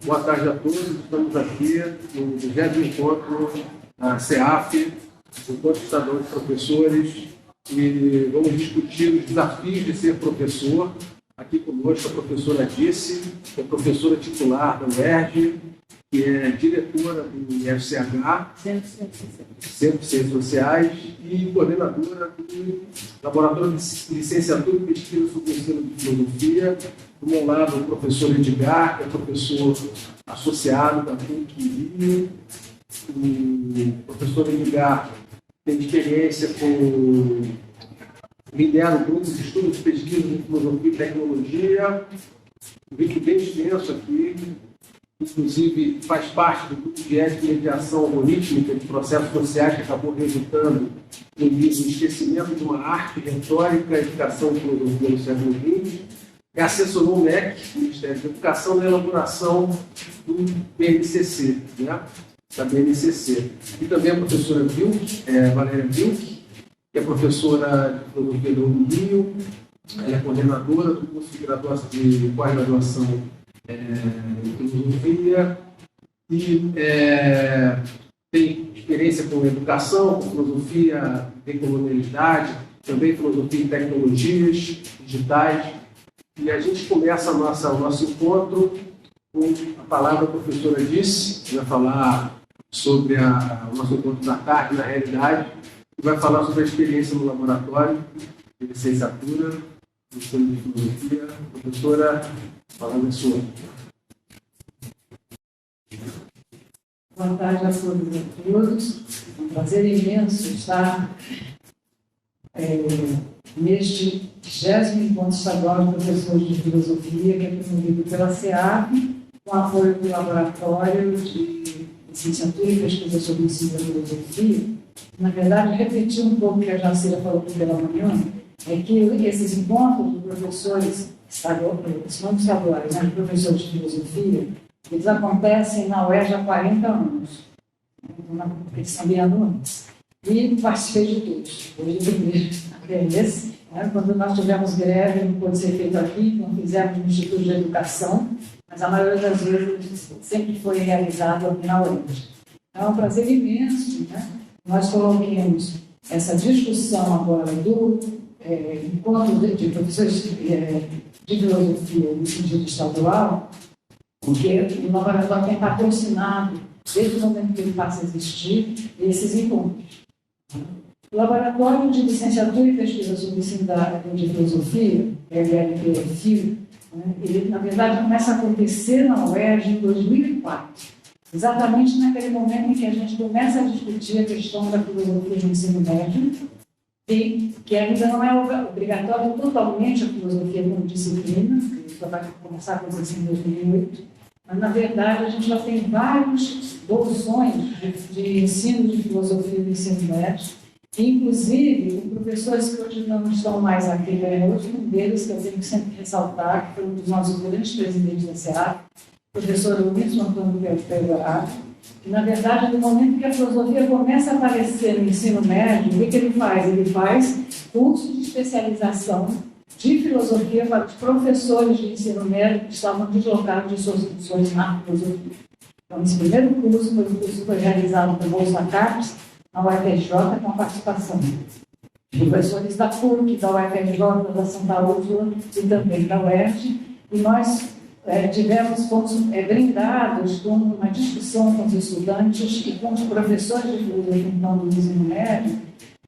Boa tarde a todos. Estamos aqui no 20º encontro da CEAF, Encontro Estadual de Professores, e vamos discutir os desafios de ser professor. Aqui conosco a professora Dice, que é professora titular da UERJ, que é diretora do FCH, Centro de Ciências Sociais, e coordenadora do Laboratório de Licenciatura e Pesquisa sobre o Ensino de Filosofia. Do meu lado, o professor Edgar, que é professor associado da PUC-Rio. O professor Edgar tem experiência com lidera o grupo de estudos de pesquisa de filosofia e tecnologia, um vídeo bem extenso aqui, inclusive faz parte do grupo de ética e mediação algorítmica de processos sociais, que acabou resultando no livro Esquecimento de uma Arte Retórica, Educação e Filosofia no século XX, e assessorou o MEC, Ministério da Educação, na elaboração do BNCC, né? Da BNCC. E também a professora Valéria Vilk, que é professora de filosofia do Rio, ela é coordenadora do curso de pós-graduação em filosofia e tem experiência com educação, com filosofia de colonialidade, também filosofia e tecnologias digitais. E a gente começa o nosso encontro com a palavra da professora Dice, que vai falar sobre o nosso encontro da tarde, na realidade, e vai falar sobre a experiência no laboratório de licenciatura, no Centro de Filosofia. Professora, falando a sua. Boa tarde a todos e a todos. É um prazer imenso estar neste 20º Encontro Estadual de Professores de Filosofia, que é promovido pela CEAF, com apoio do Laboratório de Licenciatura e Pesquisa sobre o Ensino da Filosofia. Na verdade, repetir um pouco o que a Jacira falou pela manhã, é que esses encontros de professores estaduais, né, de professores de filosofia, eles acontecem na UERJ há 40 anos. Eles são bem alunos. E participei de todos. Hoje eu primeiro até esse. Quando nós tivemos greve, não pôde ser feito aqui, então fizemos no Instituto de Educação, mas a maioria das vezes sempre foi realizado aqui na UERJ. Então é um prazer imenso, né? Nós coloquemos essa discussão agora do encontro de professores de filosofia no sentido estadual, porque o laboratório tem patrocinado, desde o momento que ele passa a existir, esses encontros. O Laboratório de Licenciatura e Pesquisa sobre o Ensino de Filosofia, LLPFIO, ele, na verdade, começa a acontecer na UERJ em 2004, exatamente naquele momento em que a gente começa a discutir a questão da filosofia no ensino médio, e que ainda não é obrigatório totalmente a filosofia como disciplina, que só vai começar a acontecer em 2008, mas, na verdade, a gente já tem vários bolsões de ensino de filosofia no ensino médio, inclusive professores que hoje não estão mais aqui conosco, um deles que eu tenho que sempre ressaltar, que foi um dos nossos grandes presidentes da CEAF, o professor Wilson Antônio Pereira, que, na verdade, no momento que a filosofia começa a aparecer no ensino médio, o que ele faz? Ele faz curso de especialização de filosofia para os professores de ensino médio que estavam deslocados de suas funções na filosofia. Então, esse primeiro curso foi realizado pelo Bolsa CAPES, na UFRJ, com a participação de professores da PUC, da UFRJ, da Santa Úrsula e também da UERJ, e nós fomos brindados com uma discussão com os estudantes e com os professores de filosofia do ensino médio,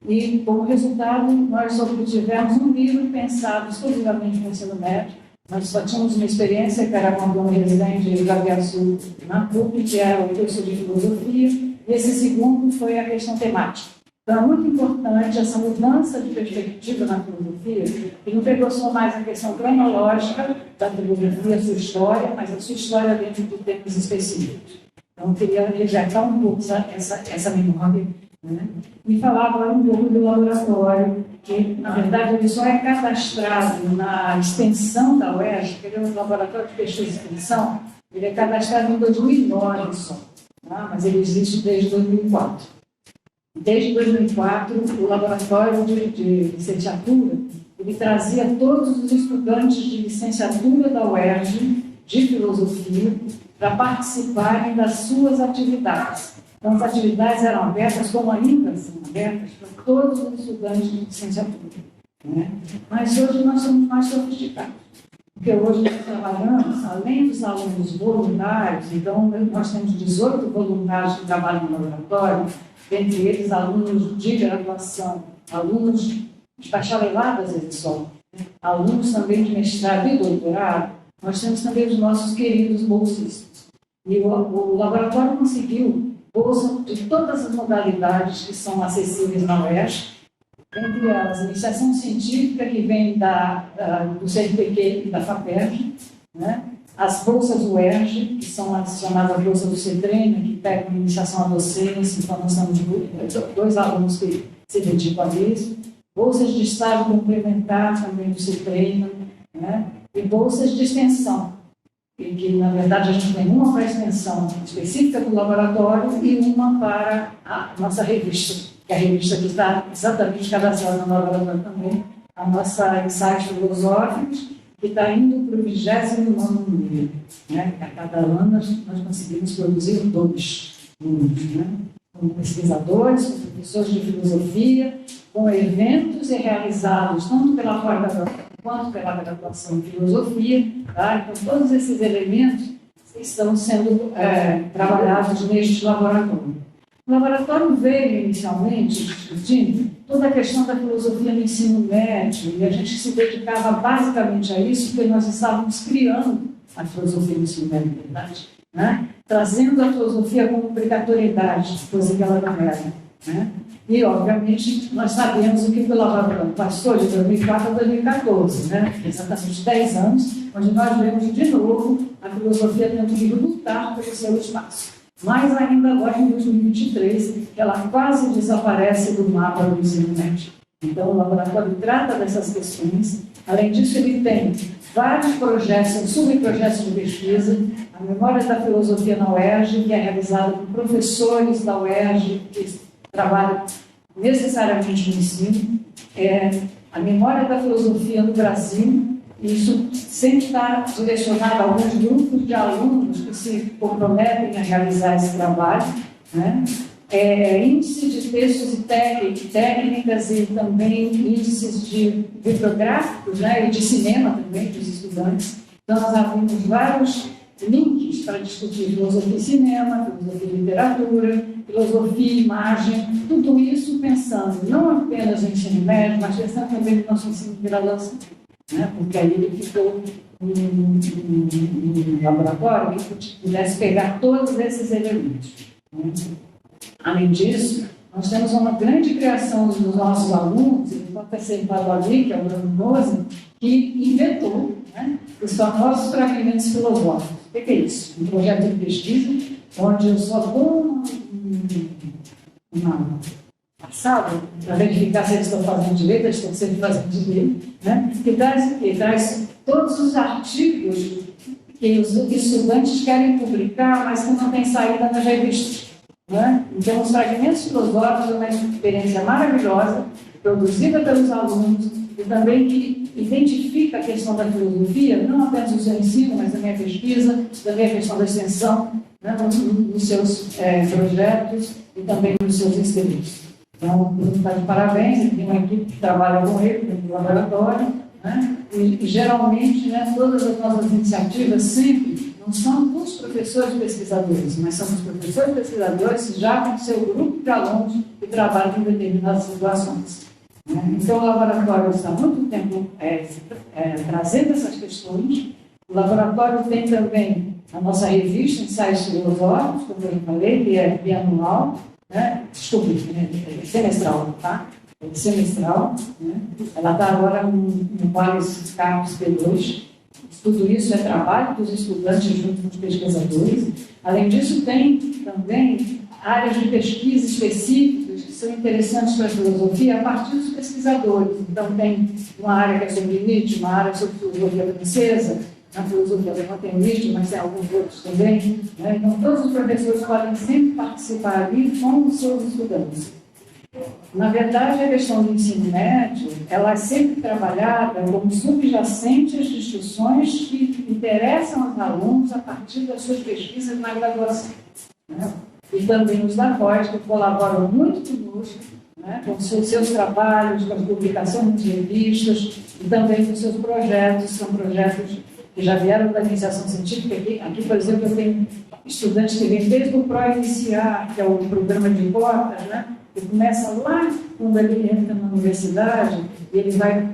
e, como resultado, nós obtivemos um livro pensado exclusivamente no ensino médio. Nós só tínhamos uma experiência, que era com o Dom Rezende e Gaviaçu na PUC, que era o curso de filosofia, e esse segundo foi a questão temática. Então, é muito importante essa mudança de perspectiva na filosofia, que não pegou só mais a questão cronológica da filosofia, a sua história, mas a sua história dentro de temas específicos. Então, eu queria resgatar um pouco essa memória, né? E falar agora um pouco do laboratório, que, na verdade, ele só é cadastrado na extensão da UERJ, que ele é um laboratório de pesquisa e extensão, ele é cadastrado em 2009 só, tá? Mas ele existe desde 2004. Desde 2004, o laboratório de licenciatura, ele trazia todos os estudantes de licenciatura da UERJ, de filosofia, para participarem das suas atividades. Então, as atividades eram abertas, como ainda são abertas, para todos os estudantes de licenciatura. Né? Mas hoje nós somos mais sofisticados, porque hoje nós trabalhamos, além dos alunos voluntários, então nós temos 18 voluntários que trabalham no laboratório, entre eles alunos de graduação, alunos de bacharelado, às vezes só, alunos também de mestrado e doutorado. Nós temos também os nossos queridos bolsistas. E o laboratório conseguiu bolsa de todas as modalidades que são acessíveis na UERJ, entre as iniciação científica que vem do CNPq e da FAPERJ, né? As bolsas UERJ, que são as chamadas bolsas do CETREINA, que pegam iniciação à docência, então nós temos 2 alunos que se dedicam a isso, bolsas de estágio complementar também do CETREINA, né? E bolsas de extensão, que na verdade a gente tem uma para a extensão específica do laboratório e uma para a nossa revista, que é a revista que está exatamente cadastrada no laboratório também, a nossa Ensaios Filosóficos, que está indo para o 29º número. Né? A cada ano nós conseguimos produzir 2 números, né? Com pesquisadores, com professores de filosofia, com eventos realizados tanto pela pós-graduação quanto pela graduação em filosofia. Tá? Então, todos esses elementos estão sendo trabalhados neste laboratório. O laboratório veio inicialmente discutindo toda a questão da filosofia no ensino médio, e a gente se dedicava basicamente a isso, porque nós estávamos criando a filosofia no ensino médio, verdade? Né? Trazendo a filosofia como obrigatoriedade, coisa que ela não era. Né? E, obviamente, nós sabemos o que o laboratório passou de 2004 a 2014, né? Exatamente 10 anos, onde nós vemos de novo a filosofia tendo que lutar pelo seu espaço. Mais ainda agora em 2023, que ela quase desaparece do mapa do ensino médio. Então, o laboratório trata dessas questões. Além disso, ele tem vários projetos, subprojetos de pesquisa, a Memória da Filosofia na UERJ, que é realizada por professores da UERJ, que trabalham necessariamente no ensino, a Memória da Filosofia no Brasil. Isso sempre está direcionado a alguns grupos de alunos que se comprometem a realizar esse trabalho, né? Índice de textos e técnicas e também índices de bibliográficos, né? E de cinema também dos estudantes. Então, nós abrimos vários links para discutir filosofia e cinema, filosofia e literatura, filosofia e imagem, tudo isso pensando não apenas no ensino médio, mas pensando também no nosso ensino de graduação. Né? Porque aí ele ficou um laboratório que pudesse pegar todos esses elementos. Né? Além disso, nós temos uma grande criação dos nossos alunos, e pode ter sentado ali, que é o Bruno Moser, que inventou, né, os famosos fragmentos filosóficos. O que é isso? Um projeto de pesquisa, onde eu só dou uma passada para verificar se eles estão fazendo direito, eles estão sempre fazendo direito, né? Que traz todos os artigos que os estudantes querem publicar, mas que não tem saída nas revistas. Né? Então, os fragmentos filosóficos é uma experiência maravilhosa, produzida pelos alunos, e também que identifica a questão da filosofia, não apenas no seu ensino, mas também a pesquisa, também a questão da extensão, né, nos seus projetos e também nos seus escritos. Então, o Bruno está de parabéns, ele tem uma equipe que trabalha com ele dentro do laboratório, né? E geralmente, né, todas as nossas iniciativas sempre não são dos professores pesquisadores, mas são dos professores pesquisadores já com seu grupo de alunos que trabalham em determinadas situações. Né? Então, o laboratório está há muito tempo trazendo essas questões. O laboratório tem também a nossa revista Ensaios Filosóficos, como eu falei, que é bianual, né? Desculpe, semestral, tá? Semestral, né? Ela está agora no Vales Carlos P2. Tudo isso é trabalho dos estudantes junto com os pesquisadores. Além disso, tem também áreas de pesquisa específicas que são interessantes para a filosofia a partir dos pesquisadores. Então, tem uma área que é sobre Nietzsche, uma área sobre filosofia francesa, na filosofia alemã tem Nietzsche, mas tem alguns outros também. Né? Então, todos os professores podem sempre participar ali com os seus estudantes. Na verdade, a questão do ensino médio, ela é sempre trabalhada como subjacente às discussões que interessam aos alunos a partir das suas pesquisas na graduação. Né? E também os da pós, que colaboram muito conosco, né? Com os seus trabalhos, com as publicações de revistas e também com os seus projetos, são projetos que já vieram da iniciação científica. Aqui, por exemplo, eu tenho estudantes que vêm desde o PRO-Iniciar, que é o programa de cotas, né? Que começa lá quando ele entra na universidade, e ele vai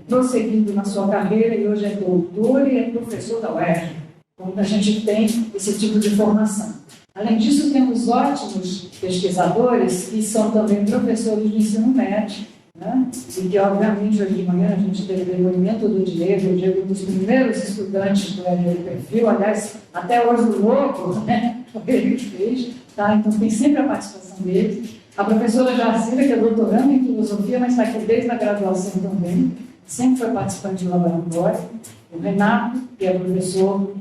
prosseguindo na sua carreira, e hoje é doutor e é professor da UERJ. Então, a gente tem esse tipo de formação. Além disso, temos ótimos pesquisadores que são também professores de ensino médio, né? E que, obviamente, hoje de manhã a gente teve o depoimento do Diego, um dos primeiros estudantes do Perfil, aliás, até hoje o Lobo, né? Ele fez, tá? Então tem sempre a participação deles. A professora Jacira, que é doutoranda em filosofia, mas está aqui desde a graduação também, sempre foi participante do laboratório. O Renato, que é professor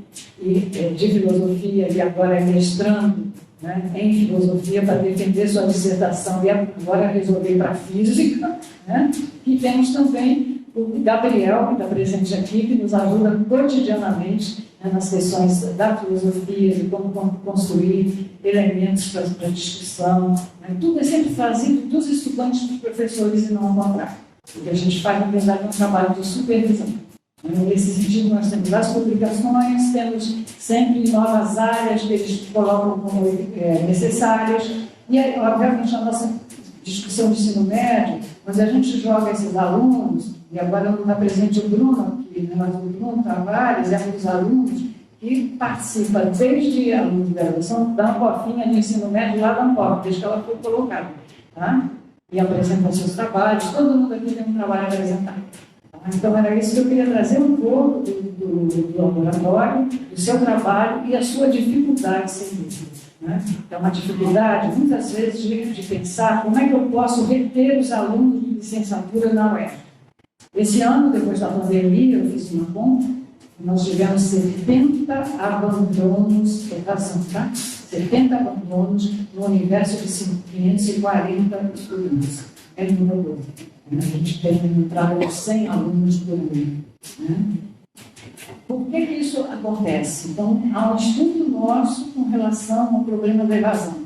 de filosofia e agora é mestrando, né, em filosofia para defender sua dissertação e agora resolveu ir para a física. Né? E temos também o Gabriel, que está presente aqui, que nos ajuda cotidianamente, né, nas questões da filosofia, de como construir elementos para a discussão. Né? Tudo é sempre trazido dos estudantes para os professores e não ao contrário. O que a gente faz, na verdade, é um trabalho de supervisão. Nesse sentido, nós temos as publicações, temos sempre novas áreas que eles colocam como necessárias, e, obviamente, a nossa discussão de ensino médio, onde a gente joga esses alunos, e agora não está presente o Bruno aqui, né, mas o Bruno Tavares é um dos alunos que participa desde alunos de graduação da Ancofinha de ensino médio lá da Ancof, desde que ela foi colocada, tá? E apresenta seus trabalhos, todo mundo aqui tem um trabalho a apresentar. Então, era isso que eu queria trazer um pouco do laboratório, do seu trabalho e a sua dificuldade, sem dúvida. Né? É uma dificuldade, muitas vezes, de pensar como é que eu posso reter os alunos de licenciatura na UERJ. Esse ano, depois da pandemia, eu fiz uma conta, nós tivemos 70 abandonos, educação, tá? 70 abandonos no universo de 540 estudantes. É o número todo. A gente tem uma entrada de 100 alunos por ano. Né? Por que isso acontece? Então, há um estudo nosso com relação ao problema da evasão.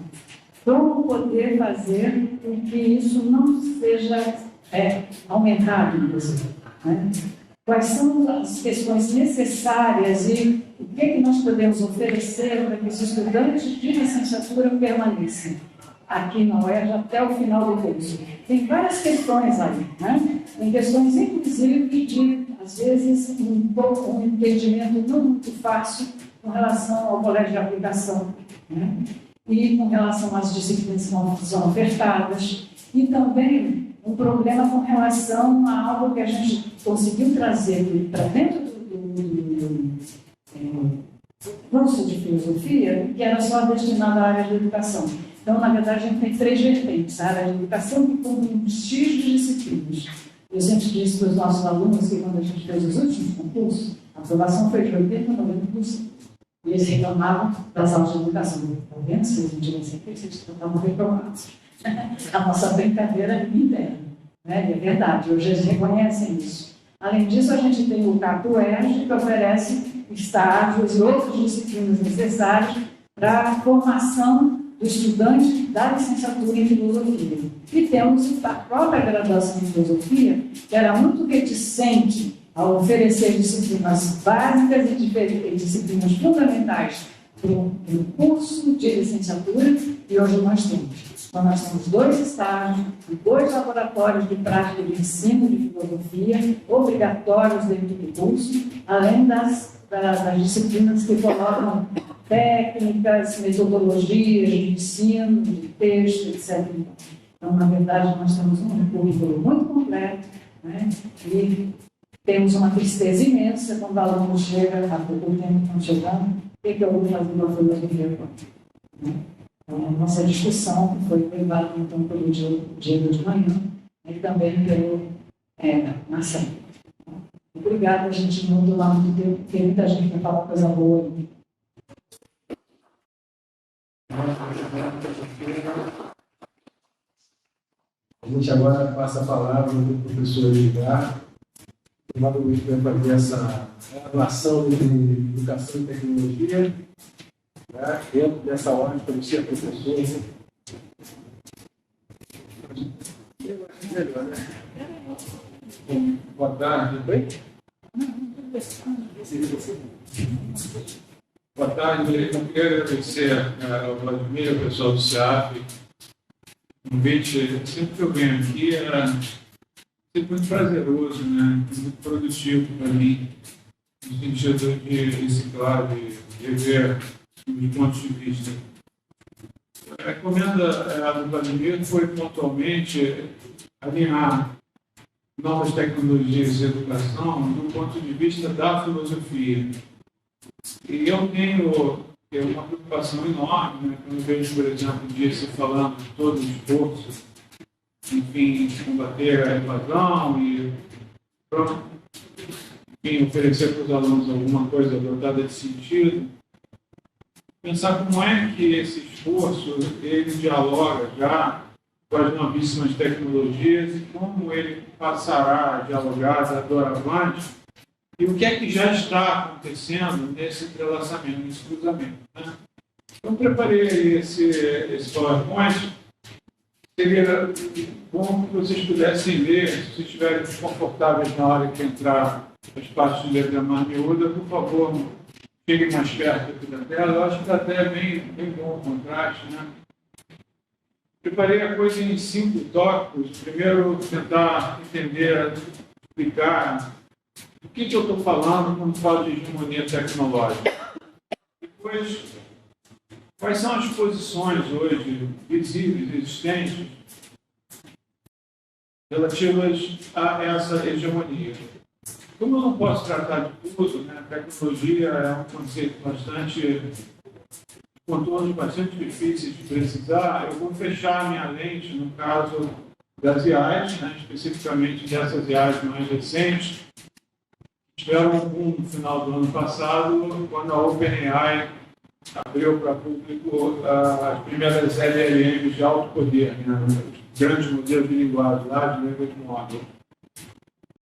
Como poder fazer com que isso não seja aumentado no Brasil? Né? Quais são as questões necessárias e o que nós podemos oferecer para que os estudantes de licenciatura permaneçam aqui na UERJ até o final do curso? Tem várias questões aí, né? Tem questões, inclusive, de, às vezes, um entendimento não muito fácil com relação ao colégio de aplicação, né? E com relação às disciplinas que são ofertadas, e também um problema com relação a algo que a gente conseguiu trazer para dentro do curso de filosofia, que era só destinado à área de educação. Então, na verdade, a gente tem 3 vertentes. A área de educação, que contém um X de disciplinas. Eu sempre disse para os nossos alunos que, quando a gente fez os últimos concursos, a aprovação foi de 80% a 90%. E eles reclamavam das aulas de educação. Está vendo? Se a gente tivesse feito, eles estavam reprovados. A nossa brincadeira interna. Né? E é verdade, hoje eles reconhecem isso. Além disso, a gente tem o CAP-UERJ, que oferece estágios e outras disciplinas necessárias para a formação do estudante da licenciatura em filosofia. E temos a própria graduação em filosofia, que era muito reticente a oferecer disciplinas básicas e disciplinas fundamentais para o curso de licenciatura, e hoje nós temos. Então, nós temos 2 estágios e 2 laboratórios de prática de ensino de filosofia obrigatórios dentro do curso, além das disciplinas que colocam técnicas, metodologias de ensino, de texto, etc. Então, na verdade, nós temos um currículo muito completo, né? E temos uma tristeza imensa quando o aluno chega, há pouco tempo estão chegando, o que eu vou fazer uma filosofia agora? Então, a nossa discussão foi levada então pelo Diego de manhã e também pelo Marcelo. Obrigada, a gente não do lado do tempo, porque muita gente vai falar coisa boa. A gente agora passa a palavra para o professor Edgar, provavelmente vai fazer essa relação entre educação e tecnologia, né, dentro dessa ótica de ser professor. Eu acho melhor, né? Boa tarde, tudo bem? Boa tarde, eu queria agradecer ao Vladimir, ao pessoal do CEAP. O convite, sempre que eu venho aqui, é sempre muito prazeroso, né? Muito produtivo para mim, no sentido de reciclar, de rever os pontos de vista. A recomenda do Vladimir foi pontualmente alinhar novas tecnologias de educação do ponto de vista da filosofia. E eu tenho uma preocupação enorme, né, quando eu vejo, por exemplo, se falando de todo o esforço, enfim, de combater a evasão e, enfim, oferecer para os alunos alguma coisa dotada de sentido. Pensar como é que esse esforço ele dialoga já com as novíssimas tecnologias e como ele passará a dialogar doravante e o que é que já está acontecendo nesse entrelaçamento, nesse cruzamento. Né? Então, preparei esse PowerPoint. Seria bom que vocês pudessem ler, se vocês estiverem desconfortáveis na hora que entrar as partes de letra mais miúda, por favor, cheguem mais perto aqui da tela. Eu acho que até é bem bom o contraste, né? Preparei a coisa em 5 tópicos. Primeiro, tentar entender, explicar o que eu estou falando quando falo de hegemonia tecnológica. Depois, quais são as posições hoje visíveis, existentes, relativas a essa hegemonia. Como eu não posso tratar de tudo, né, a tecnologia é um conceito bastante, contornos bastante difíceis de precisar, eu vou fechar a minha lente no caso das IAs, né, especificamente dessas IAs mais recentes, que tiveram um boom no final do ano passado, quando a OpenAI abriu para público as primeiras LLMs de alto poder, né, os grandes modelos de linguagem, lá de language model.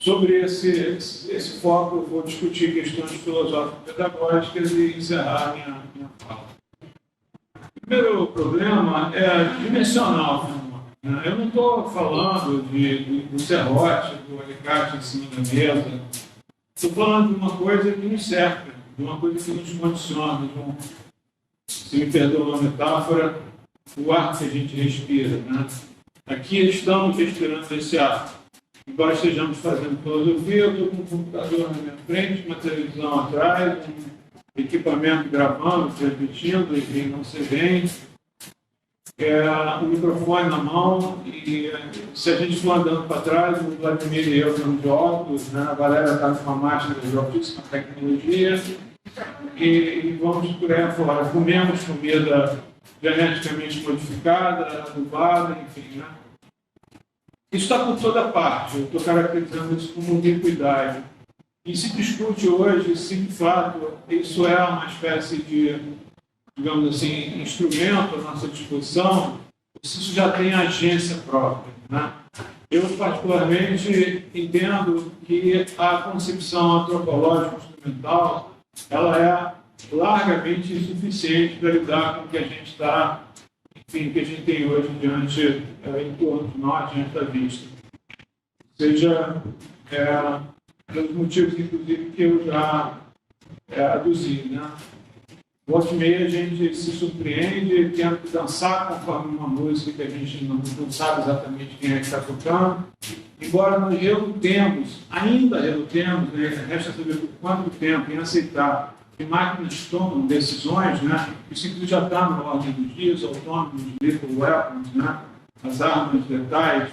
Sobre esse foco, eu vou discutir questões filosófico-pedagógicas e encerrar minha fala. O primeiro problema é dimensional. Né? Eu não estou falando do serrote, do alicate em cima da mesa. Estou falando de uma coisa que nos cerca, de uma coisa que nos condiciona, se me perdoa a metáfora, o ar que a gente respira. Né? Aqui estamos respirando esse ar. Embora estejamos fazendo filosofia, eu estou com um computador na minha frente, uma televisão atrás, um equipamento gravando, transmitindo, e não se vê, um microfone na mão, e se a gente for andando para trás, o Vladimir e eu estamos de óculos, né? A Valéria está com uma máscara de altíssima tecnologia, e vamos por aí fora. Comemos comida geneticamente modificada, adubada, enfim, né? Isso está por toda parte, eu estou caracterizando isso como ubiquidade. E se discute hoje se, de fato, isso é uma espécie de, digamos assim, instrumento à nossa disposição, ou se isso já tem agência própria. Né? Eu, particularmente, entendo que a concepção antropológica instrumental ela é largamente insuficiente para lidar com o que a gente está, enfim, que a gente tem hoje diante, em torno de nós, diante da vista. Ou seja, pelos motivos, inclusive, que eu já aduzi. Né? Volta e meia a gente se surpreende, tenta dançar conforme uma música que a gente não sabe exatamente quem é que está tocando. Embora nós ainda relutemos, né? Resta saber por quanto tempo em aceitar que máquinas tomam decisões, né? Isso inclusive já está na ordem dos dias, autônomos, lethal weapons, né? As armas letais,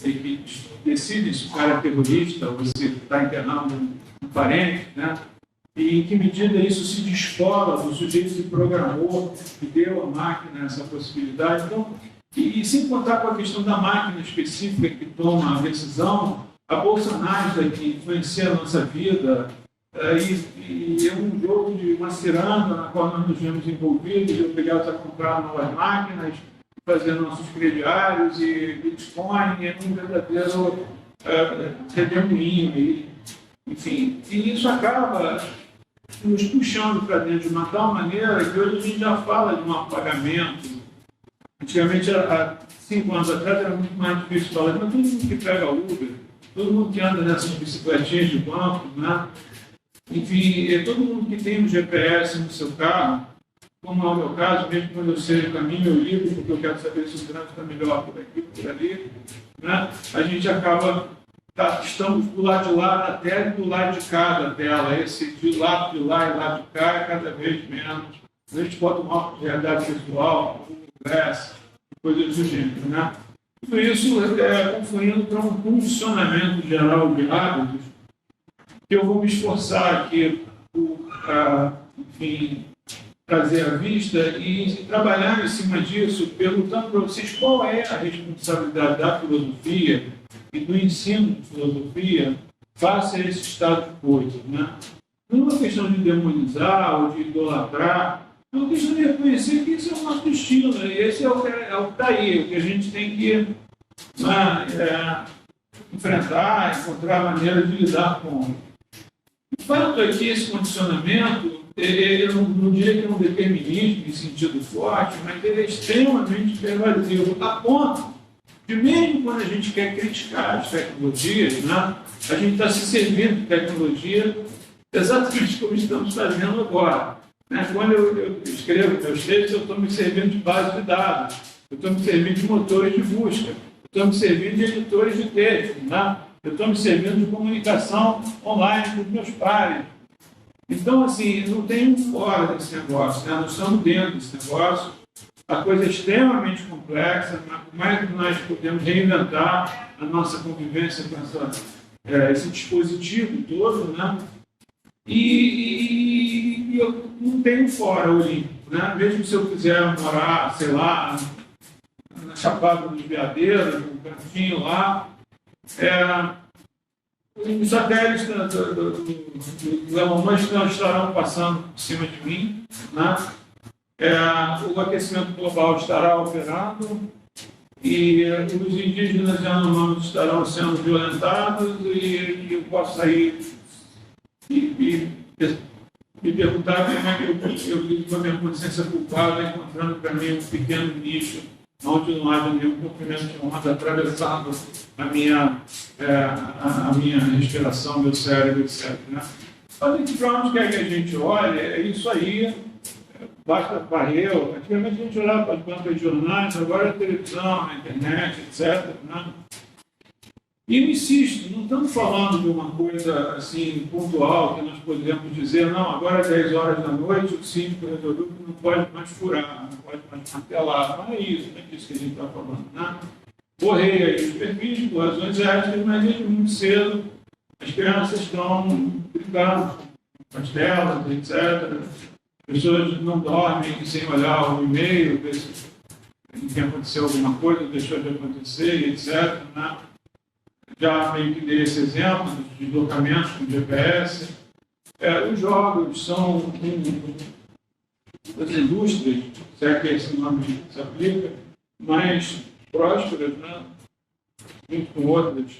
que decidem se o cara é terrorista ou se está internando um parente, né? E em que medida isso se descola do sujeito que programou, que deu à máquina essa possibilidade. Então, e sem contar com a questão da máquina específica que toma a decisão, a Bolsa Nasdaq que influencia a nossa vida, e é um jogo de uma ciranda na qual nós nos vemos envolvidos, obrigados a comprar novas máquinas, fazer nossos crediários e Bitcoin, é um verdadeiro redemoinho aí. enfim, e isso acaba nos puxando para dentro de uma tal maneira que hoje a gente já fala de um apagamento. Antigamente, há 5 anos atrás, era muito mais difícil falar, mas todo mundo que pega Uber, todo mundo que anda nessas bicicletinhas de banco, né? Enfim, todo mundo que tem um GPS no seu carro, como é o meu caso, mesmo quando eu sei o caminho, eu ligo, porque eu quero saber se o trânsito está melhor por aqui, por ali, né? A gente acaba, estamos do lado de lá da tela e do lado de cá da tela. Esse de lado de lá e lado de cá é cada vez menos. A gente bota um óculos de realidade visual, um ingresso, coisas do gênero, né? Tudo isso confluindo para um funcionamento geral de hábitos que eu vou me esforçar aqui por, enfim, trazer à vista e trabalhar em cima disso, perguntando para vocês qual é a responsabilidade da filosofia e do ensino de filosofia face a esse estado de coisas, né? Não é uma questão de demonizar ou de idolatrar, é uma questão de reconhecer que isso é o nosso destino, né? E esse é o que está aí, o que a gente tem que enfrentar, encontrar maneiras de lidar com. O fato é que esse condicionamento, eu não diria que é um determinismo em sentido forte, mas ele é extremamente pervasivo, a ponto de, mesmo quando a gente quer criticar as tecnologias, né, a gente está se servindo de tecnologia exatamente como estamos fazendo agora. Né? Quando eu escrevo meus textos, eu estou me servindo de base de dados, eu estou me servindo de motores de busca, eu estou me servindo de editores de texto, né? Eu estou me servindo de comunicação online com os meus pares. Então, assim, não tem um fora desse negócio, né? Nós estamos dentro desse negócio. A coisa é extremamente complexa, mas por mais que nós podemos reinventar a nossa convivência com esse dispositivo todo, né? E eu não tenho fora olímpico, né? Mesmo se eu quiser morar, sei lá, na Chapada dos Veadeiros, num cantinho lá, os satélites do Elon Musk não estarão passando por cima de mim, né? O aquecimento global estará operando e os indígenas Yanomamis estarão sendo violentados e eu posso sair e me perguntar como é que eu lido com a minha consciência culpada, encontrando para mim um pequeno nicho onde não haja nenhum comprimento de onda atravessando a minha respiração, meu cérebro, etc. Né? Mas para onde quer que a gente olhe, é isso aí, basta varrer. Antigamente a gente olhava para as bancas de jornais, agora a televisão, a internet, etc. Né? E eu insisto, não estamos falando de uma coisa assim pontual que nós podemos dizer, não, agora às 10 horas da noite o síndico resolveu que não pode mais furar, não pode mais martelar. Não é isso, não é disso que a gente está falando. Né? Borrei aí os perfis por razões éticas, mas desde muito cedo as crianças estão brincando com as telas, etc. As pessoas não dormem sem olhar o e-mail, ver se aconteceu alguma coisa, deixou de acontecer, etc. Né? Já meio que dei esse exemplo dos deslocamentos com GPS. Os jogos são das indústrias, se é que esse nome se aplica, mais prósperas, né? Junto com outras,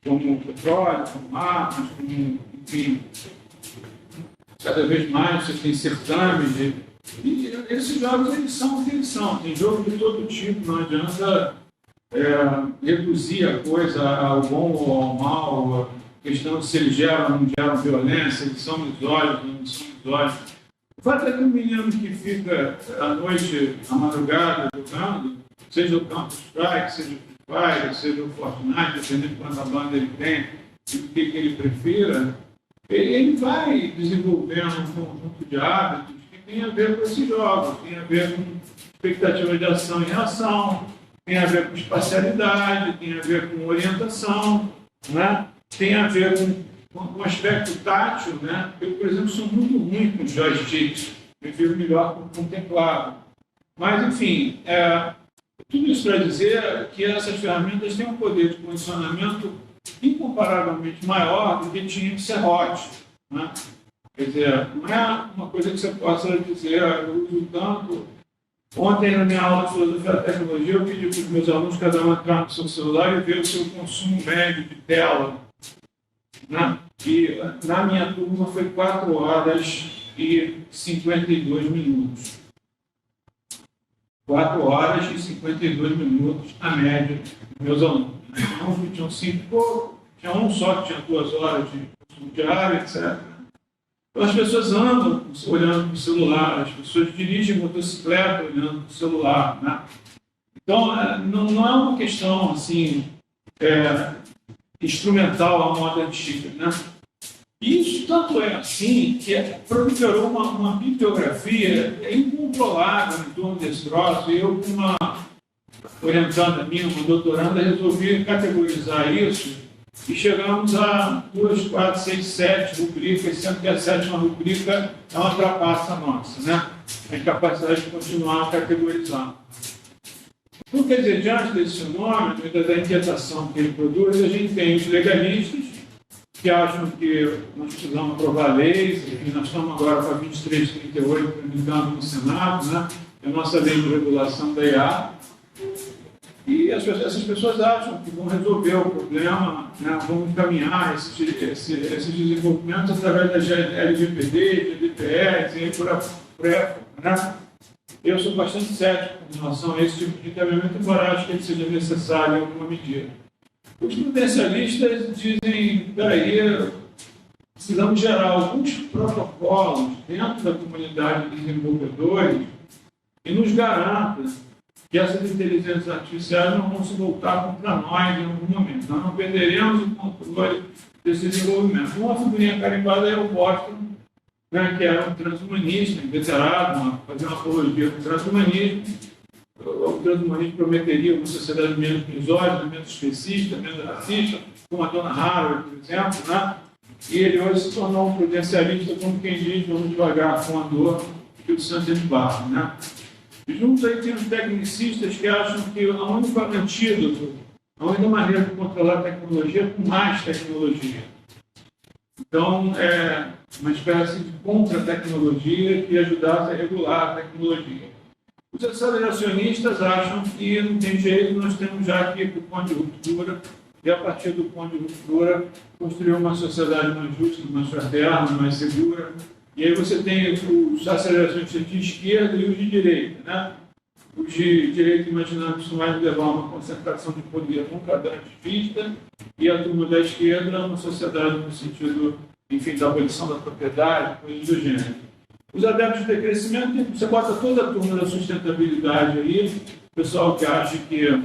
como o petróleo, como armas, como, enfim, cada vez mais você tem certames. E esses jogos, eles são o que eles são. Tem jogo de todo tipo, não adianta reduzir a coisa ao bom ou ao mal, a questão de se eles geram ou não geram violência, eles são misóginos, não são misóginos. O fato é que um menino que fica à noite, à madrugada, jogando, seja o Counter-Strike, seja o Free Fire, seja o Fortnite, dependendo de quanta banda ele tem, e o que ele prefira, ele vai desenvolvendo um conjunto de hábitos que tem a ver com esses jogos, tem a ver com expectativa de ação e reação, tem a ver com espacialidade, tem a ver com orientação, né? Tem a ver com aspecto tátil, né? Eu, por exemplo, sou muito ruim com joysticks, prefiro melhor com teclado. Mas, enfim, tudo isso para dizer que essas ferramentas têm um poder de condicionamento incomparavelmente maior do que tinha de serrote, né? Quer dizer, não é uma coisa que você possa dizer, eu uso tanto. Ontem, na minha aula de filosofia da tecnologia, eu pedi para os meus alunos cada um entrar no seu celular e ver o seu consumo médio de tela né? E na minha turma foi 4 horas e 52 minutos. 4 horas e 52 minutos a média dos meus alunos. Uns que tinham 5 e pouco, tinha um só que tinha 2 horas de consumo diário, etc. Então, as pessoas andam olhando para o celular, as pessoas dirigem motocicleta olhando para o celular, né? Então, não é uma questão assim, instrumental à moda antiga, né? Isso tanto é assim que proliferou uma bibliografia incontrolável em torno desse troço. E eu, com uma orientanda minha, uma doutoranda, resolvi categorizar isso e chegamos a 2, 4, 6, 7 rubricas, sendo que a 7ª rubrica é uma trapaça nossa, né? A incapacidade de continuar categorizando. Então, quer dizer, diante desse fenômeno e da inquietação que ele produz, a gente tem os legalistas, que acham que nós precisamos aprovar leis, e nós estamos agora com a 2338 tramitando no Senado, né? É a nossa lei de regulação da IA. E essas pessoas acham que vão resolver o problema, né? Vão encaminhar esses desenvolvimentos através da LGPD, GDPR, e por aí, né? Eu sou bastante cético em relação a esse tipo de encaminhamento, embora acho que ele seja necessário em alguma medida. Os prudencialistas dizem, peraí, precisamos gerar alguns protocolos dentro da comunidade de desenvolvedores que nos garantam que essas inteligências artificiais não vão se voltar contra nós em algum momento. Nós não perderemos o controle desse desenvolvimento. Uma figurinha carimbada é o Boston, né, que era um transhumanista, inveterado, fazer uma apologia do transhumanismo. O transhumanismo prometeria uma sociedade menos misógina, menos especista, menos racista, como a dona Haraway, por exemplo, né? E ele hoje se tornou um prudencialista, como quem diz, vamos devagar com a dor que o santo é de barro, né? E juntos aí tem os tecnicistas que acham que o único antídoto, a única maneira de controlar a tecnologia é com mais tecnologia. Então, é uma espécie de contra-tecnologia que ajudasse a regular a tecnologia. Os aceleracionistas acham que não tem jeito, nós temos já aqui o ponto de ruptura, e a partir do ponto de ruptura, construir uma sociedade mais justa, mais fraterna, mais segura. E aí você tem os aceleracionistas de esquerda e os de direita, né? Os de direita imaginando que isso vai levar a uma concentração de poder nunca antes vista, e a turma da esquerda uma sociedade no sentido, enfim, da abolição da propriedade, coisas do gênero. Os adeptos de crescimento, você bota toda a turma da sustentabilidade aí, o pessoal que acha que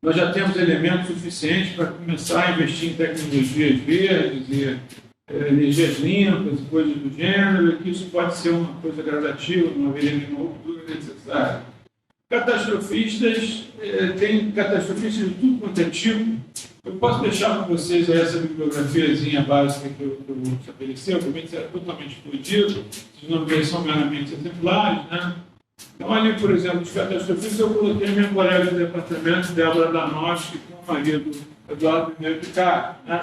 nós já temos elementos suficientes para começar a investir em tecnologias verdes e energias limpas e coisas do gênero, e que isso pode ser uma coisa gradativa, não haveria nenhuma ruptura necessária. Catastrofistas, tem catastrofistas de tudo quanto é tipo. Eu posso deixar para vocês essa bibliografiazinha básica que eu estabeleci, obviamente será totalmente explodido, os nomes são meramente exemplares, né? Então, ali, por exemplo, os catastrofistas, eu coloquei a minha colega de departamento, Débora Danoschi, com o marido Eduardo Pinheiro Picard, né?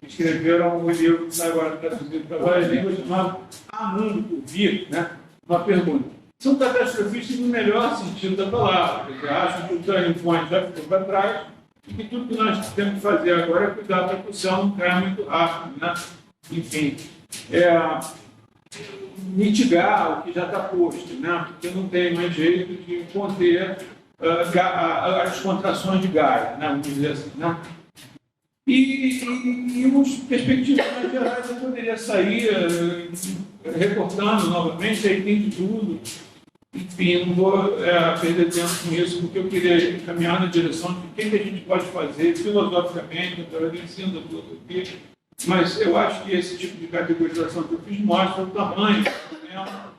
Escreveram um livro que está agora traduzido para várias línguas, chamado Há Mundo por Vir, né? Uma pergunta. São catastrofistas no melhor sentido da palavra, porque acham que o turning point já ficou para trás e que tudo que nós temos que fazer agora é cuidar para que o céu não caia muito rápido, né? Enfim, mitigar o que já está posto, né? Porque não tem mais jeito de conter as contrações de Gaia, né? Vamos dizer assim, né? E os perspectivas mais gerais eu poderia sair recortando novamente, aí tem de tudo. Enfim, não vou perder tempo com isso, porque eu queria caminhar na direção de o que a gente pode fazer filosoficamente, através do ensino da filosofia, mas eu acho que esse tipo de categorização que eu fiz mostra o tamanho do problema,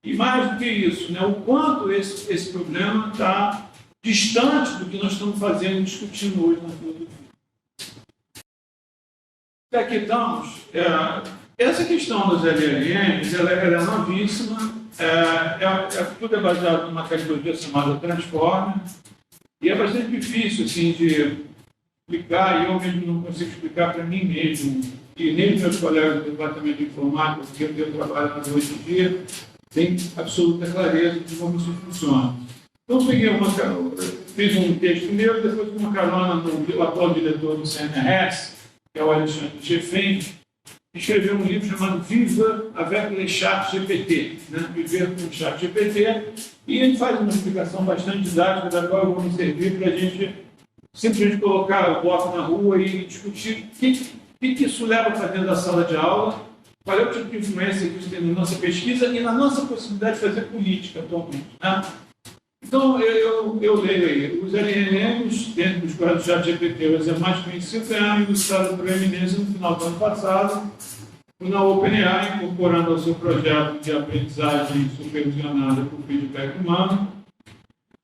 e mais do que isso, né, o quanto esse problema está distante do que nós estamos fazendo e discutindo hoje na filosofia. Aqui estamos. Essa questão dos LLMs, ela é novíssima, tudo é baseado numa tecnologia chamada Transformer, e é bastante difícil assim, de explicar, e eu mesmo não consigo explicar para mim mesmo, e nem os meus colegas do departamento de informática, que eu tenho trabalhado hoje em dia, têm absoluta clareza de como isso funciona. Então, fiz um texto meu, depois uma carona no atual diretor do CNRS, que é o Alexandre Geffen, escreveu um livro chamado Viva avec le Chat GPT, né? Viver com o Chat GPT, e ele faz uma explicação bastante didática, da qual eu vou me servir para a gente simplesmente colocar o bloco na rua e discutir o que isso leva para dentro da sala de aula, qual é o tipo de influência que isso tem na nossa pesquisa e na nossa possibilidade de fazer política atualmente, né? Então, eu leio aí, os LLMs, dentro dos quadros do chat GPT, o exemplo mais conhecido, ganharam ilustrado por eminência no final do ano passado, na OpenAI, incorporando ao seu projeto de aprendizagem supervisionada por feedback humano,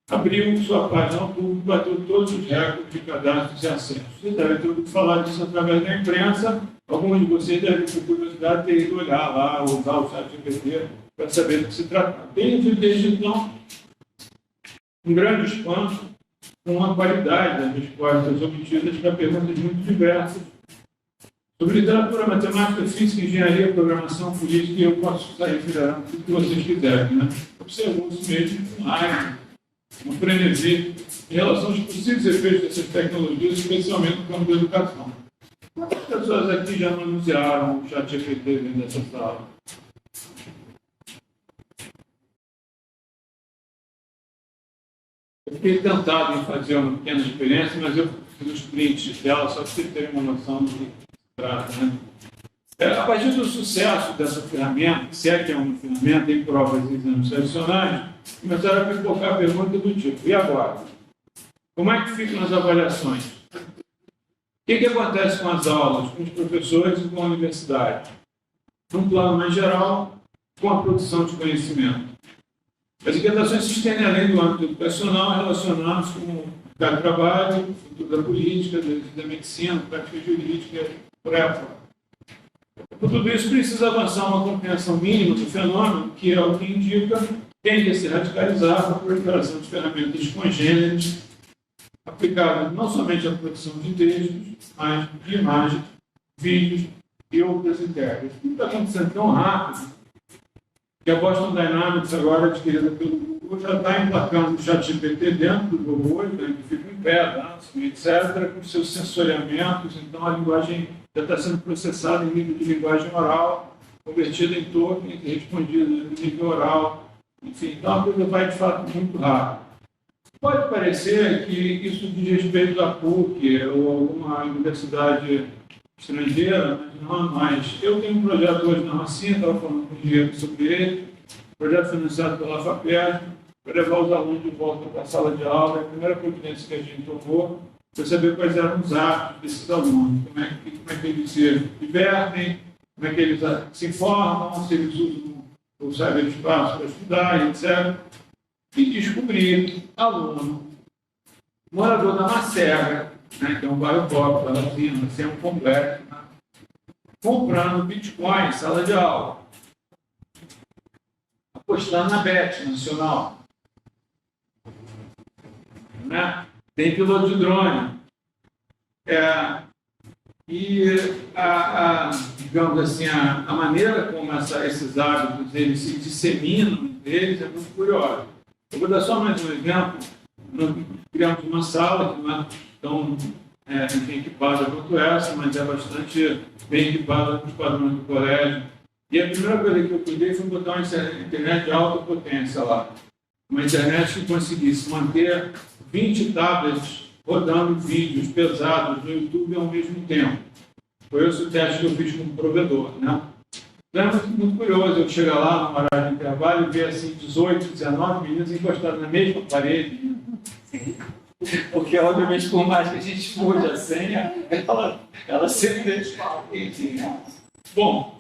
abriu sua página ao público e bateu todos os recordes de cadastros e acessos. Vocês devem ter ouvido falar disso através da imprensa. Alguns de vocês devem, por curiosidade, ter ido olhar lá, usar o chat GPT para saber do que se trata. Tem desde então um grande espanto com a qualidade das respostas obtidas para perguntas muito diversas sobre literatura, matemática, física, engenharia, programação, política, e eu posso sair virando tudo que vocês quiserem, né? Observou isso mesmo com raiva, com frenesi, em relação aos possíveis efeitos dessas tecnologias, especialmente no campo da educação. Quantas pessoas aqui já anunciaram o chat GPT dentro dessa sala? Eu fiquei tentado em fazer uma pequena experiência, mas eu fiz os prints dela só para vocês terem uma noção do que se trata, né? A partir do sucesso dessa ferramenta, se é que é uma ferramenta em provas e exames tradicionais, começaram a pipocar perguntas do tipo: e agora? Como é que ficam as avaliações? O que acontece com as aulas, com os professores e com a universidade? Num plano mais geral, com a produção de conhecimento. As inquietações se estendem além do âmbito educacional, relacionadas com o mercado de trabalho, o futuro da política, da medicina, da prática jurídica, por aí afora. Por tudo isso, precisa avançar uma compreensão mínima do fenômeno, que é o que indica, tende a se radicalizar com a proliferação de ferramentas congêneres, aplicadas não somente à produção de textos, mas de imagens, vídeos e outras ideias. Tudo está acontecendo tão rápido que a Boston Dynamics, agora adquirida pelo Google, já está emplacando o ChatGPT dentro do robô, né, que fica em pé, dança, etc., com seus sensoriamentos. Então, a linguagem já está sendo processada em nível de linguagem oral, convertida em token, respondida em nível oral. Enfim, então a coisa vai, de fato, muito rápido. Pode parecer que isso diz respeito à PUC ou alguma universidade estrangeira, mas não é mais. Eu tenho um projeto hoje na Rocinha, estava falando com o Diego sobre ele, projeto financiado pela FAPERJ, para levar os alunos de volta para a sala de aula. A primeira providência que a gente tomou foi saber quais eram os hábitos desses alunos, como é que eles se divertem, como é que eles se informam, se eles usam o cyberespaço para estudar, etc. E descobri aluno, morador da Macega, né, que é um bairro pobre, assim, é um complexo, né, comprando Bitcoin em sala de aula, apostando na Bet Nacional. Né? Tem piloto de drone. Digamos assim, a maneira como esses hábitos eles se disseminam entre eles é muito curiosa. Eu vou dar só mais um exemplo. Nós criamos uma sala que não é tão equipada quanto essa, mas é bastante bem equipada com os padrões do colégio. E a primeira coisa que eu cuidei foi botar uma internet de alta potência lá. Uma internet que conseguisse manter 20 tablets rodando vídeos pesados no YouTube ao mesmo tempo. Foi esse o teste que eu fiz com o provedor, né? Então é muito curioso eu chegar lá no horário de intervalo e ver assim 18, 19 meninos encostados na mesma parede. Porque, obviamente, por mais que a gente mude a senha, ela sempre... Enfim. Bom,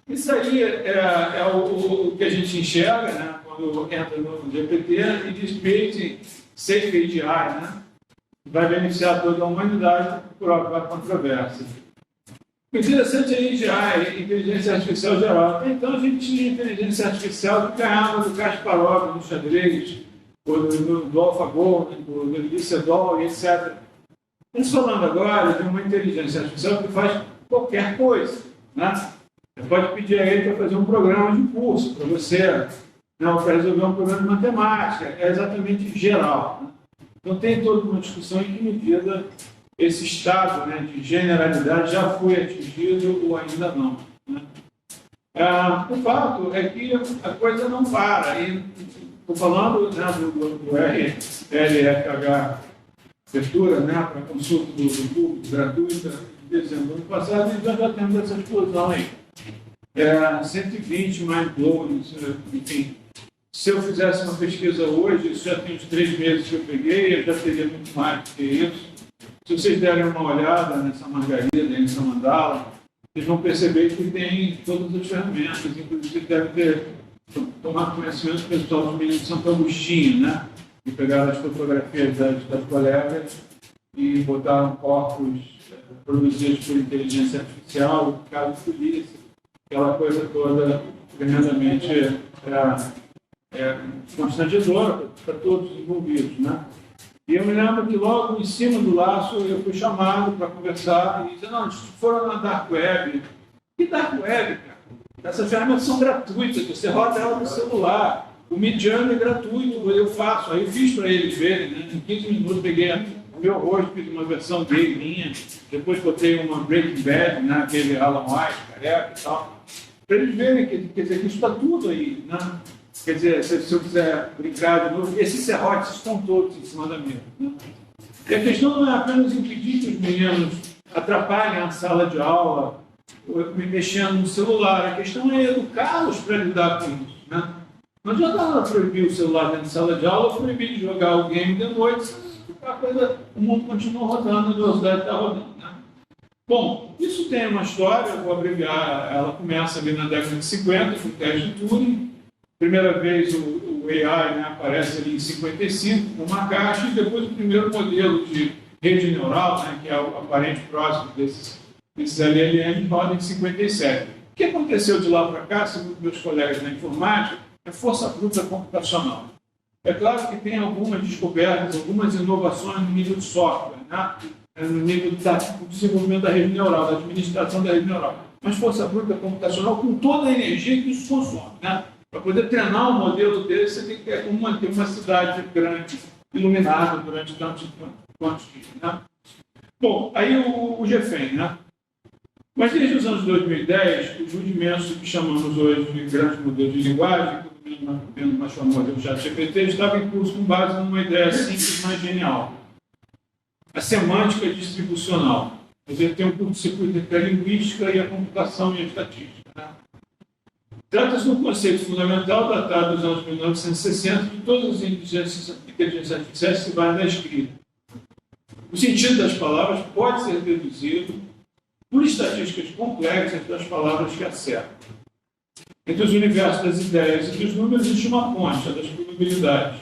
isso aí é o que a gente enxerga, né, quando entra no GPT e diz create safe AGI, né? Vai beneficiar toda a humanidade por própria controvérsia. O interessante é a AGI, inteligência artificial geral. Então, a gente tinha inteligência artificial que ganhava do Kasparov no xadrez, do AlphaGo, do Licedol, etc. Mas falando agora de uma inteligência artificial que faz qualquer coisa, né? Você pode pedir a ele para fazer um programa de curso para você, não, para resolver um problema de matemática, é exatamente geral. Né? Então tem toda uma discussão em que medida esse estado, né, de generalidade já foi atingido ou ainda não. Né? O fato é que a coisa não para. E estou falando, né, do RLFH abertura, né, para consulta do público gratuita em dezembro do ano passado, e já temos essa explosão aí. 120 mind-blowing, enfim. Se eu fizesse uma pesquisa hoje, isso já tem uns 3 meses que eu peguei, eu já teria muito mais do que isso. Se vocês derem uma olhada nessa margarida, nessa mandala, vocês vão perceber que tem todas as ferramentas, inclusive devem ter tomado conhecimento do pessoal do Menino de Santo Agostinho, né? Que pegaram as fotografias das colegas e botaram corpos produzidos por inteligência artificial, caso de polícia, aquela coisa toda tremendamente constrangedora para todos os envolvidos, né? E eu me lembro que logo em cima do laço eu fui chamado para conversar e dizer, não, eles foram na Dark Web. Que Dark Web, cara? Essas ferramentas são gratuitas, você roda ela no celular. O Midjourney é gratuito, eu faço. Aí eu fiz para eles verem, né? Em 15 minutos peguei o meu rosto, fiz uma versão gay minha, depois botei uma Breaking Bad, né? Aquele Alan White, careca e tal, para eles verem que, quer dizer, que isso está tudo aí, né? Quer dizer, se eu quiser brincar de novo, esses serrotes estão todos em cima da mesa. Né? E a questão não é apenas impedir que os meninos atrapalhem a sala de aula, me mexendo no celular, a questão é educá-los para lidar com isso. Né? Não adianta nada proibir o celular dentro de sala de aula, proibir de jogar o game de noite, o mundo continua rodando, a velocidade está rodando. Né? Bom, isso tem uma história, eu vou abreviar, ela começa ali na década de 50, com o teste de Turing. Primeira vez o AI, né, aparece ali em 55, com uma caixa, e depois o primeiro modelo de rede neural, né, que é o aparente próximo desses LLM, roda em 57. O que aconteceu de lá para cá, segundo meus colegas na informática, é força bruta computacional. É claro que tem algumas descobertas, algumas inovações no nível de software, né, no nível do desenvolvimento da rede neural, da administração da rede neural. Mas força bruta computacional com toda a energia que isso consome, né? Para poder treinar um modelo desse, você tem que ter uma cidade grande, iluminada durante tantos dias. Né? Bom, aí o GFEM, né? Mas desde os anos 2010, os rudimentos que chamamos hoje de grandes modelos de linguagem, que o mundo mais famoso é o ChatGPT, estava em curso com base numa ideia simples, mas genial. A semântica distribucional. Quer dizer, tem um curto-circuito entre a linguística e a computação e a estatística. Né? Trata-se de um conceito fundamental datado dos anos 1960 de todas as inteligências artificiais que vai da escrita. O sentido das palavras pode ser reduzido por estatísticas complexas das palavras que acertam. Entre os universos das ideias e dos números existe uma ponte, a das probabilidades.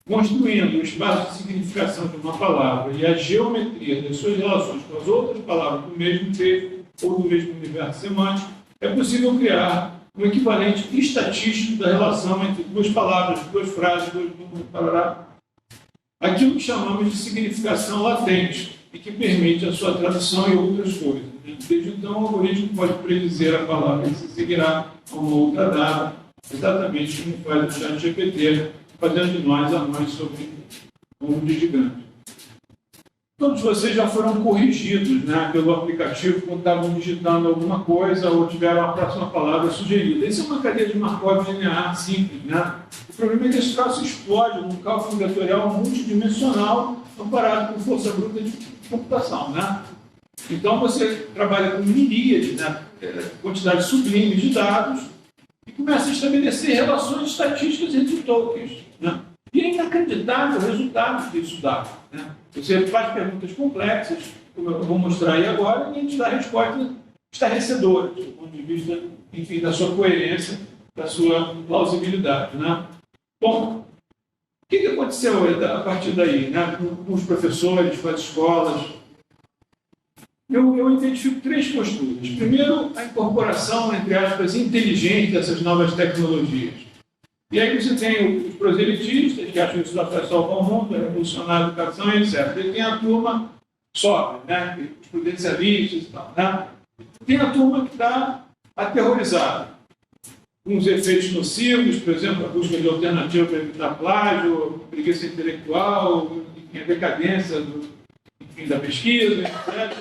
Construindo o espaço de significação de uma palavra e a geometria das suas relações com as outras palavras do mesmo texto ou do mesmo universo semântico, é possível criar um equivalente estatístico da relação entre duas palavras, duas frases, dois números, parará. Aquilo que chamamos de significação latente e que permite a sua tradução em outras coisas. Desde então, o algoritmo pode predizer a palavra que se seguirá a uma outra data, exatamente como faz o ChatGPT, fazendo de nós anões sobre um mundo gigante. Todos vocês já foram corrigidos, né, pelo aplicativo quando estavam digitando alguma coisa ou tiveram a próxima palavra sugerida. Isso é uma cadeia de Markov linear simples. Né? O problema é que esse traço explode num cálculo vetorial multidimensional comparado com força bruta de computação. Né? Então, você trabalha com miríades, né, quantidades sublimes de dados e começa a estabelecer relações estatísticas entre tokens. Né? E é inacreditável o resultado que isso dá. Né? Você faz perguntas complexas, como eu vou mostrar aí agora, e a gente dá respostas estarrecedoras, do ponto de vista, enfim, da sua coerência, da sua plausibilidade. Né? Bom, o que aconteceu a partir daí, né? Com os professores, com as escolas? Eu identifico 3 posturas. Primeiro, a incorporação, entre aspas, inteligente dessas novas tecnologias. E aí você tem os proselitistas, que acham que isso vai salvar o mundo, vai revolucionar a educação, etc. E tem a turma sóbria, né? Os prudencialistas e tal. Né? Tem a turma que está aterrorizada, com os efeitos nocivos, por exemplo, a busca de alternativa para evitar plágio, preguiça intelectual, enfim, a decadência enfim, da pesquisa, etc.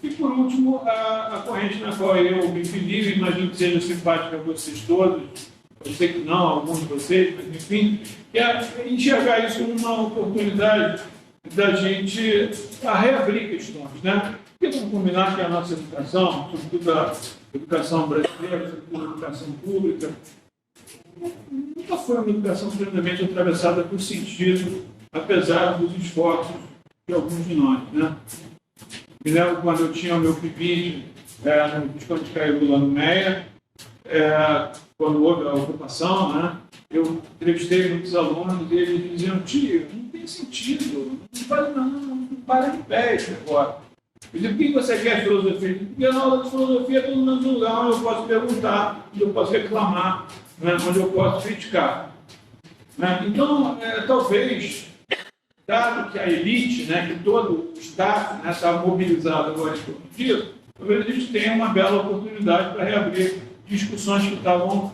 E, por último, a corrente na qual eu me filio, imagino que seja simpática a vocês todos, eu sei que não, alguns de vocês, mas, enfim, é enxergar isso como uma oportunidade da gente reabrir questões, né? Porque vamos combinar que a nossa educação, sobretudo a educação brasileira, sobretudo a educação pública, nunca foi uma educação plenamente atravessada por sentido, apesar dos esforços de alguns de nós, né? Me lembro quando eu tinha o meu PIBID no Visconde de Caiuru, lá no Meia, quando houve a ocupação, né? Eu entrevistei muitos alunos e eles diziam: tio, não tem sentido, não faz não para de pé isso agora. Eu disse: por que você quer filosofia? Porque na aula de filosofia é todo mundo no lugar onde eu posso perguntar, onde eu posso reclamar, né? Onde eu posso criticar. Né? Então, talvez, dado que a elite, né, que todo o staff, né, está mobilizado agora em torno disso, talvez a gente tenha uma bela oportunidade para reabrir discussões que estavam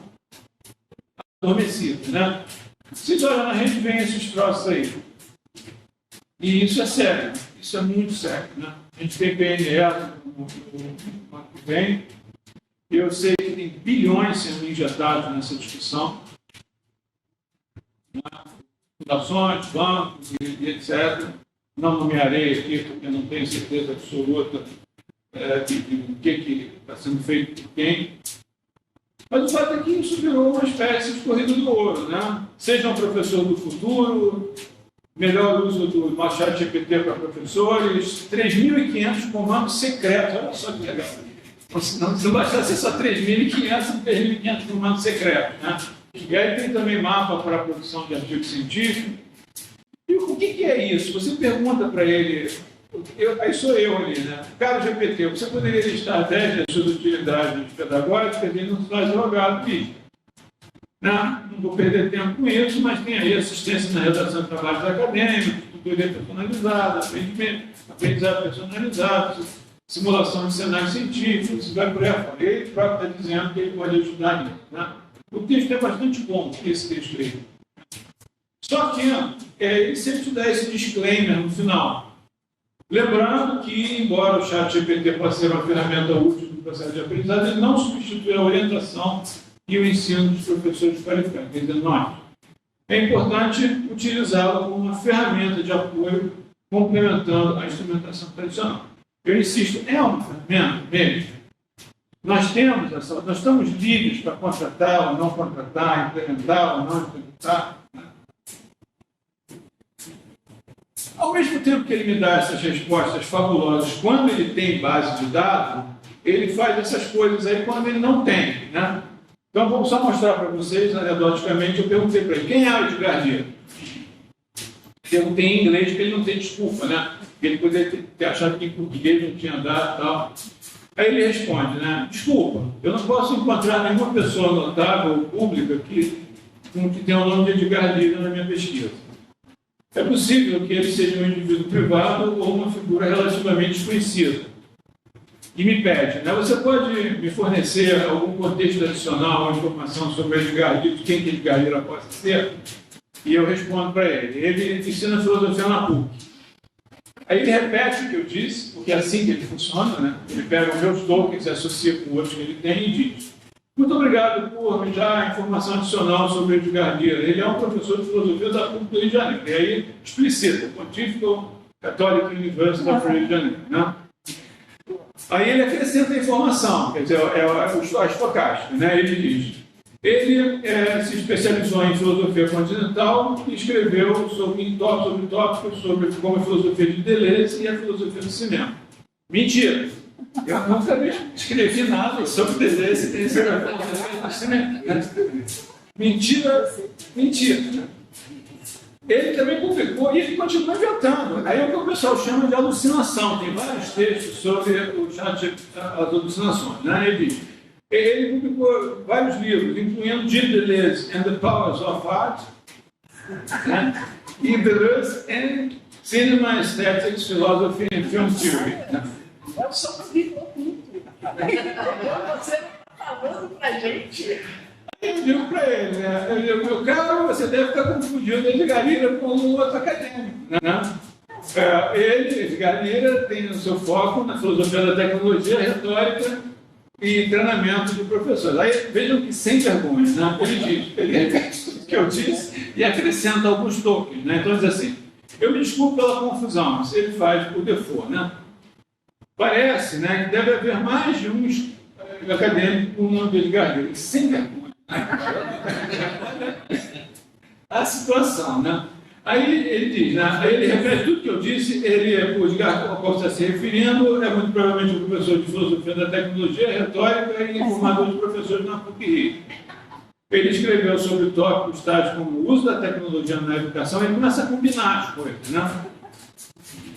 adormecidas. Né? Vocês olham na rede, vem esses troços aí. E isso é sério, isso é muito sério. Né? A gente tem PNR no ano que vem, e eu sei que tem bilhões sendo injetados nessa discussão. Fundações, bancos e etc. Não nomearei aqui, porque não tenho certeza absoluta do que está sendo feito por quem. Mas o fato é que isso virou uma espécie de corrida do ouro, né? Seja um professor do futuro, melhor uso do nosso chat GPT para professores, 3.500 comandos secretos, olha só que legal. Se não bastasse só 3.500, 3.500 comandos secretos, né? E aí tem também mapa para a produção de artigo científico. E o que é isso? Você pergunta para ele, aí sou eu ali, né? Caro GPT, você poderia listar 10 das suas utilidades pedagógicas e não está jogado aqui. Não vou perder tempo com isso, mas tem aí assistência na redação de trabalhos acadêmicos, tutoria personalizada, aprendizado personalizado, simulação de cenários científicos, isso vai por aí fora. Ele próprio está dizendo que ele pode ajudar nisso, né? O texto é bastante bom, esse texto aí. Só que ele sempre te dá esse disclaimer no final. Lembrando que, embora o chat GPT possa ser uma ferramenta útil no processo de aprendizagem, ele não substitui a orientação e o ensino dos professores qualificados. Quer dizer, nós. É importante utilizá-lo como uma ferramenta de apoio, complementando a instrumentação tradicional. Eu insisto, é uma ferramenta mesmo. Nós estamos livres para contratar ou não contratar, implementar ou não implementar. Ao mesmo tempo que ele me dá essas respostas fabulosas, quando ele tem base de dados, ele faz essas coisas aí quando ele não tem, né? Então, vou só mostrar para vocês, anedoticamente, eu perguntei para ele: quem é o Edgar Dias? Perguntei em inglês, porque ele não tem desculpa, né? Porque ele poderia ter achado que em português não tinha dado e tal. Aí ele responde, né? Desculpa, eu não posso encontrar nenhuma pessoa notável ou pública que tem o nome de Edgar Dias na minha pesquisa. É possível que ele seja um indivíduo privado ou uma figura relativamente desconhecida. E me pede, né? Você pode me fornecer algum contexto adicional, uma informação sobre Edgar Dias, quem que Edgar Dias possa ser? E eu respondo para ele: ele ensina filosofia na PUC. Aí ele repete o que eu disse, porque é assim que ele funciona, né? Ele pega os meus tokens, se associa com outros que ele tem e diz: muito obrigado por me dar informação adicional sobre Edgar Dias. Ele é um professor de filosofia da PUC do Rio de Janeiro. E aí explicita: Pontifical Catholic University of Rio de Janeiro, né? Aí ele acrescenta a informação, quer dizer, a estocástica, né? Ele diz: ele se especializou em filosofia continental e escreveu sobre tópicos sobre como a filosofia de Deleuze e a filosofia do cinema. Mentira! Eu nunca escrevi nada sobre Deleuze e filosofia do cinema. Mentira, mentira. Ele também publicou e ele continua inventando. Aí é o que o pessoal chama de alucinação. Tem vários textos sobre as alucinações, né? Ele publicou vários livros, incluindo Gilles Deleuze and the Powers of Art, né? E Deleuze and Cinema, Aesthetics, Philosophy and Film Theory. Eu só vi muito. Você falando pra gente. Eu digo para ele, né? Eu digo: meu caro, você deve estar confundindo Edgar Dias com um outro acadêmico, né? Ele, Edgar Lira, tem o seu foco na filosofia da tecnologia, retórica e treinamento de professores. Aí vejam que sem vergonha, né? Ele repete tudo que eu disse e acrescenta alguns tokens, né? Então diz assim, eu me desculpo pela confusão, mas ele faz por default, né? Parece, né, que deve haver mais de um acadêmico com o nome de Edgar Lira, sem vergonha. A situação, né? Aí ele diz, né? Aí ele repete tudo que eu disse, o Edgar Costa está se referindo, é muito provavelmente um professor de filosofia da tecnologia, retórica e formador de professores na PUC-Rio. Ele escreveu sobre tópicos tais como o uso da tecnologia na educação, e começa a combinar as coisas, né?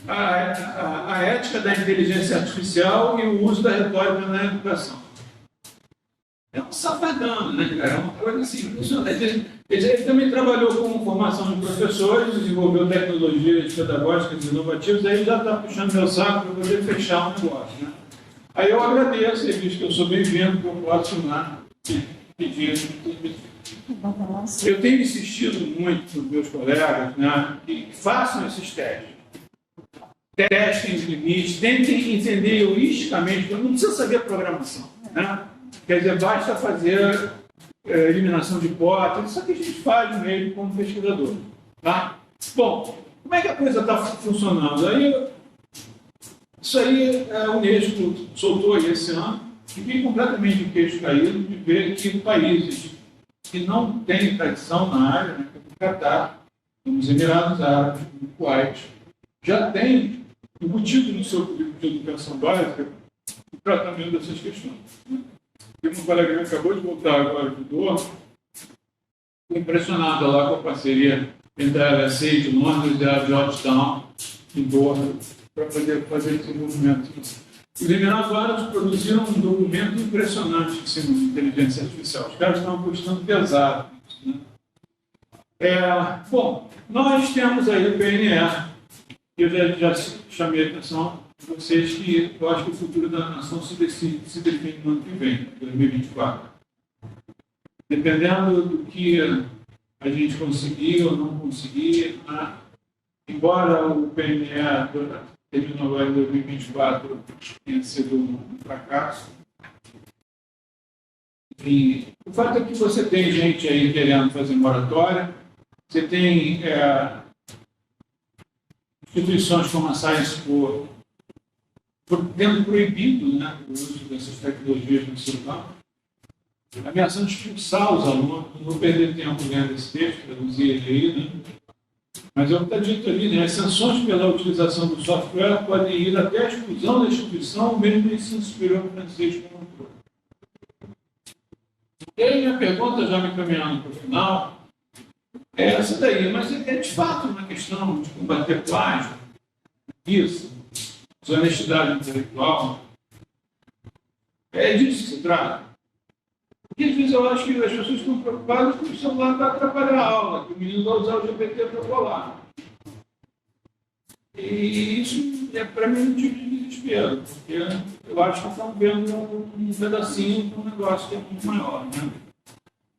A ética da inteligência artificial e o uso da retórica na educação. É um safadão, né, cara? É uma coisa assim, impressionante. Ele também trabalhou com formação de professores, desenvolveu tecnologias pedagógicas inovativas, aí ele já está puxando meu saco para poder fechar um negócio, né? Aí eu agradeço, ele diz que eu sou bem-vindo, que eu posso pedir. Eu tenho insistido muito com os meus colegas, né, que façam esses testes. Testem os limites, tentem entender heuristicamente, não precisa saber programação, né? Quer dizer, basta fazer eliminação de hipóteses, isso que a gente faz mesmo como pesquisador. Tá? Bom, como é que a coisa está funcionando? Isso aí a Unesco soltou aí esse ano, fiquei completamente de queixo caído de ver que países que não têm tradição na área, né, como o Catar, como os Emirados Árabes, como o Kuwait, já tem embutido no seu currículo de educação básica o tratamento dessas questões. Tem um colega que acabou de voltar agora de Doha, impressionado lá com a parceria entre a LSE de Londres e a Georgetown em Doha, para poder fazer esse movimento. Os Emirados Árabes produziram um documento impressionante em cima de inteligência artificial. Os caras estão apostando pesado nisso, né? Bom, nós temos aí o PNR, que eu já chamei a atenção de vocês, que eu acho que o futuro da nação se define no ano que vem, 2024. Dependendo do que a gente conseguir ou não conseguir, né? Embora o PNR terminou agora em 2024 tenha sido um fracasso, e o fato é que você tem gente aí querendo fazer moratória, você tem instituições como a Science por tendo proibido, né, o uso dessas tecnologias no seu campo, ameaçando expulsar os alunos, não vou perder tempo lendo esse texto, traduzir ele aí, né? Mas é o que está dito ali, né? As sanções pela utilização do software podem ir até a exclusão da instituição, mesmo do ensino superior francês como um todo. E aí minha pergunta, já me caminhando para o final, é essa daí, mas é de fato uma questão de combater plágio, isso, desonestidade intelectual. É disso que se trata. Porque às vezes eu acho que as pessoas estão preocupadas com o celular vai atrapalhar a aula, que o menino vai usar o GPT para colar. E isso é para mim um tipo de desespero, porque eu acho que estão vendo um pedacinho de um negócio que é muito maior, né?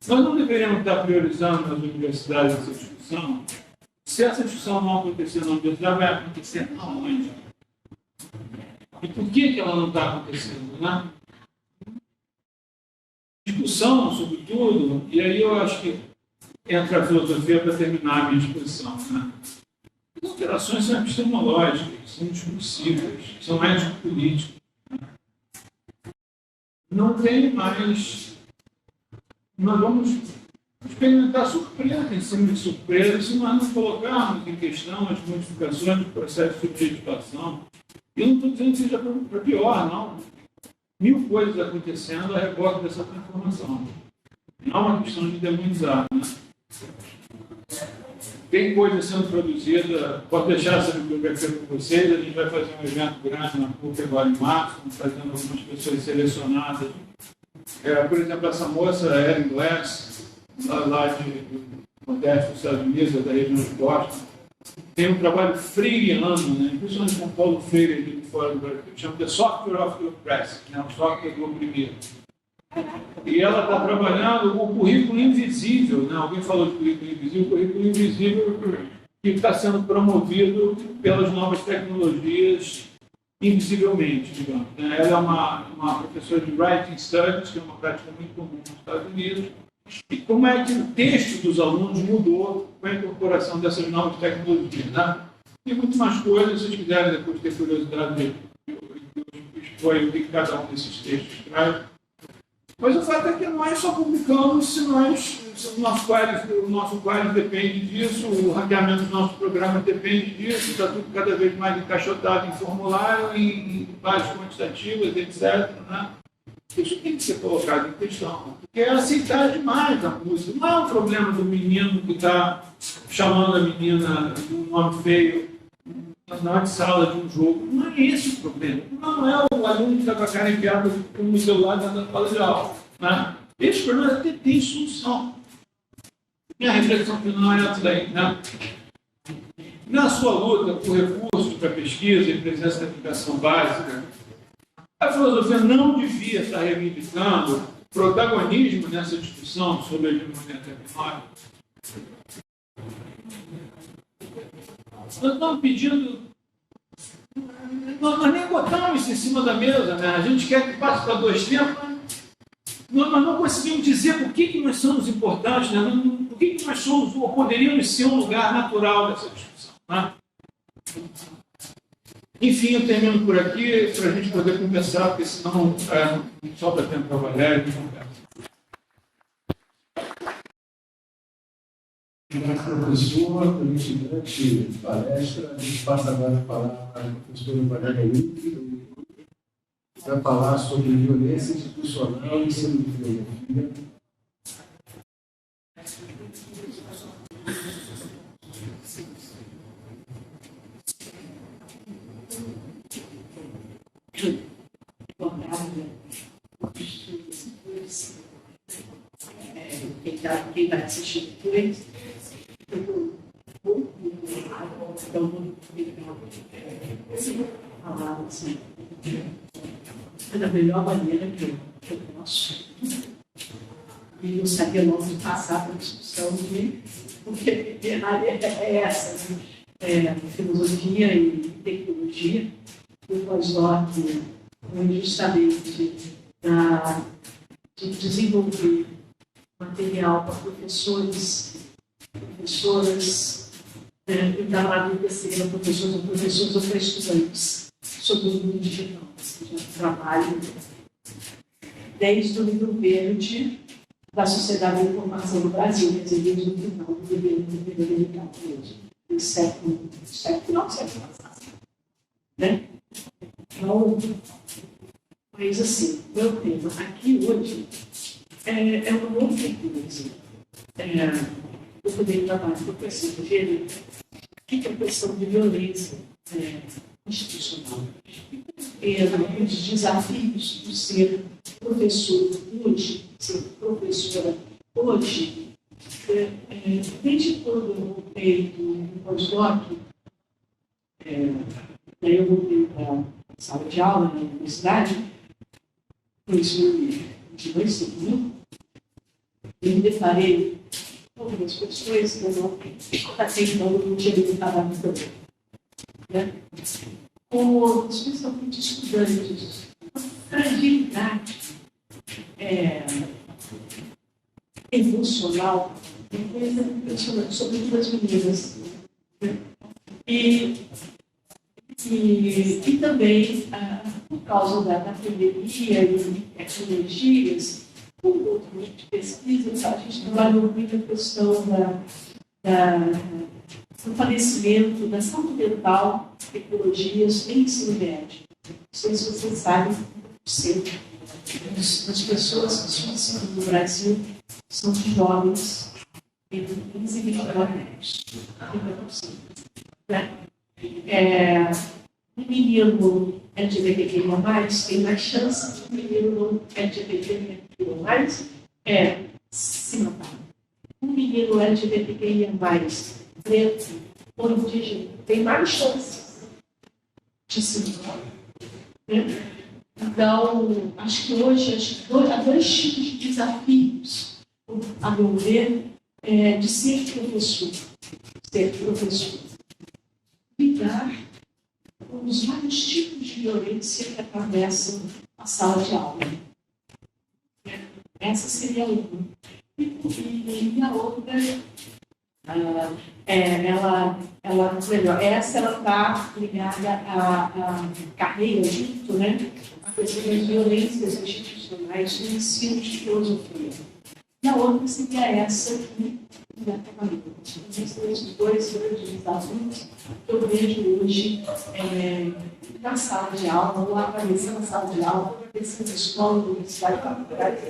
Nós não deveríamos estar priorizando nas universidades essa discussão. Se essa discussão não acontecer na universidade, vai acontecer aonde? E por que ela não está acontecendo, né? Discussão sobre tudo, e aí eu acho que entra a filosofia para terminar a minha exposição, né? As alterações são epistemológicas, são discursivas, são ético-políticas. Não tem mais. Nós vamos experimentar surpresa em cima de surpresa se nós não colocarmos em questão as modificações do processo de objetivação. Eu não estou dizendo que seja para pior, não. 1000 coisas acontecendo a rebote dessa transformação. Não é uma questão de demonizar, né? Tem coisa sendo produzida, pode deixar essa bibliografia com vocês, a gente vai fazer um evento grande na PUC agora em março, trazendo algumas pessoas selecionadas. Por exemplo, essa moça, Erin Glass, lá de Nordeste dos Estados Unidos, da região de Boston, tem um trabalho freiriano, né? Principalmente com Paulo Freire aqui de fora do Brasil, que chama The Software of the Oppressed, né? O software do oprimido. E ela está trabalhando o currículo invisível, né? Alguém falou de currículo invisível. O currículo invisível que está sendo promovido pelas novas tecnologias invisivelmente, digamos. Ela é uma professora de Writing Studies, que é uma prática muito comum nos Estados Unidos, e como é que o texto dos alunos mudou com a incorporação dessas novas tecnologias. Né? E muito mais coisas, se vocês quiserem depois ter curiosidade de expor o que cada um desses textos traz. Mas o fato é que nós só publicamos se o nosso quadro depende disso, o ranqueamento dos nossos programas depende disso, está tudo cada vez mais encaixotado em formulário, em bases quantitativas, etc. Né? Isso tem que ser colocado em questão, porque é aceitar demais a música. Não é um problema do menino que está chamando a menina de um nome feio na sala de um jogo. Não é esse o problema. Não é o aluno que está com a cara enfiada no celular dentro da sala de aula. Né? Esse problema tem solução. Minha reflexão final é essa daí. Né? Na sua luta por recursos para pesquisa e presença da educação básica, a filosofia não devia estar reivindicando protagonismo nessa discussão sobre a hegemonia tecnológica. Nós estamos pedindo. Nós nem botamos isso em cima da mesa, né? A gente quer que passe para 2 tempos, mas nós não conseguimos dizer por que nós somos importantes, né? Por que nós somos ou poderíamos ser um lugar natural dessa discussão. Né? Enfim, eu termino por aqui para a gente poder conversar, porque senão não sobra tempo para Valério e conversa. Obrigado, professor, pela excelente palestra. A gente passa agora a falar para a professora Valéria Wittke, que vai falar sobre violência institucional e ensino de filosofia. Quem vai assistir depois, falar assim, da melhor maneira que eu posso. E eu sabia logo de passar para a discussão porque a área é essa, né? Filosofia e tecnologia. O pós-doc foi justamente de desenvolver material para professores, professoras, e da área terceira, professores ou para estudantes, sobre o mundo digital. Eu trabalho desde o livro verde da Sociedade da Informação do Brasil, quer dizer, desde o final do governo americano, do século passado. Né? Então, mas assim, meu tema aqui hoje é uma outra coisa. Eu poderia trabalhar com a questão de gênero, que é a questão de violência institucional. Os desafios de ser professor hoje, ser professora hoje, desde quando eu voltei do pós-doc, daí eu voltei para a sala de aula na universidade, em 2022, segundo, eu me deparei com algumas questões que eu não até então não tinha me deparado também. Né? Com, especialmente estudantes, a fragilidade emocional, uma coisa impressionante, sobretudo as meninas. Né? E também, por causa da pandemia e tecnologias, com outro tipo de pesquisa, a gente trabalhou muito a questão do falecimento, da saúde mental, tecnologias em ensino médio. Não sei se vocês sabem, das pessoas que suicidam no Brasil são jovens entre 15 e 29 anos. Um menino LGBTQIA+, tem mais chance de um menino LGBTQIA+, se matar. Um menino LGBTQIA+, preto ou indígena, tem mais chances de se matar. Então, acho que hoje há 2 tipos de desafios, a meu ver, de ser professor. ser professor. Lidar com os vários tipos de violência que atravessam a sala de aula. Essa seria uma. E a outra, essa ela está ligada à carreira junto, né? A questão das violências institucionais no ensino de filosofia. E a outra seria essa que já trabalhou. Existem esses dois grandes desafios que eu vejo hoje na sala de aula, ou aparecendo na sala de aula, aparecendo na escola, universidade, faculdade,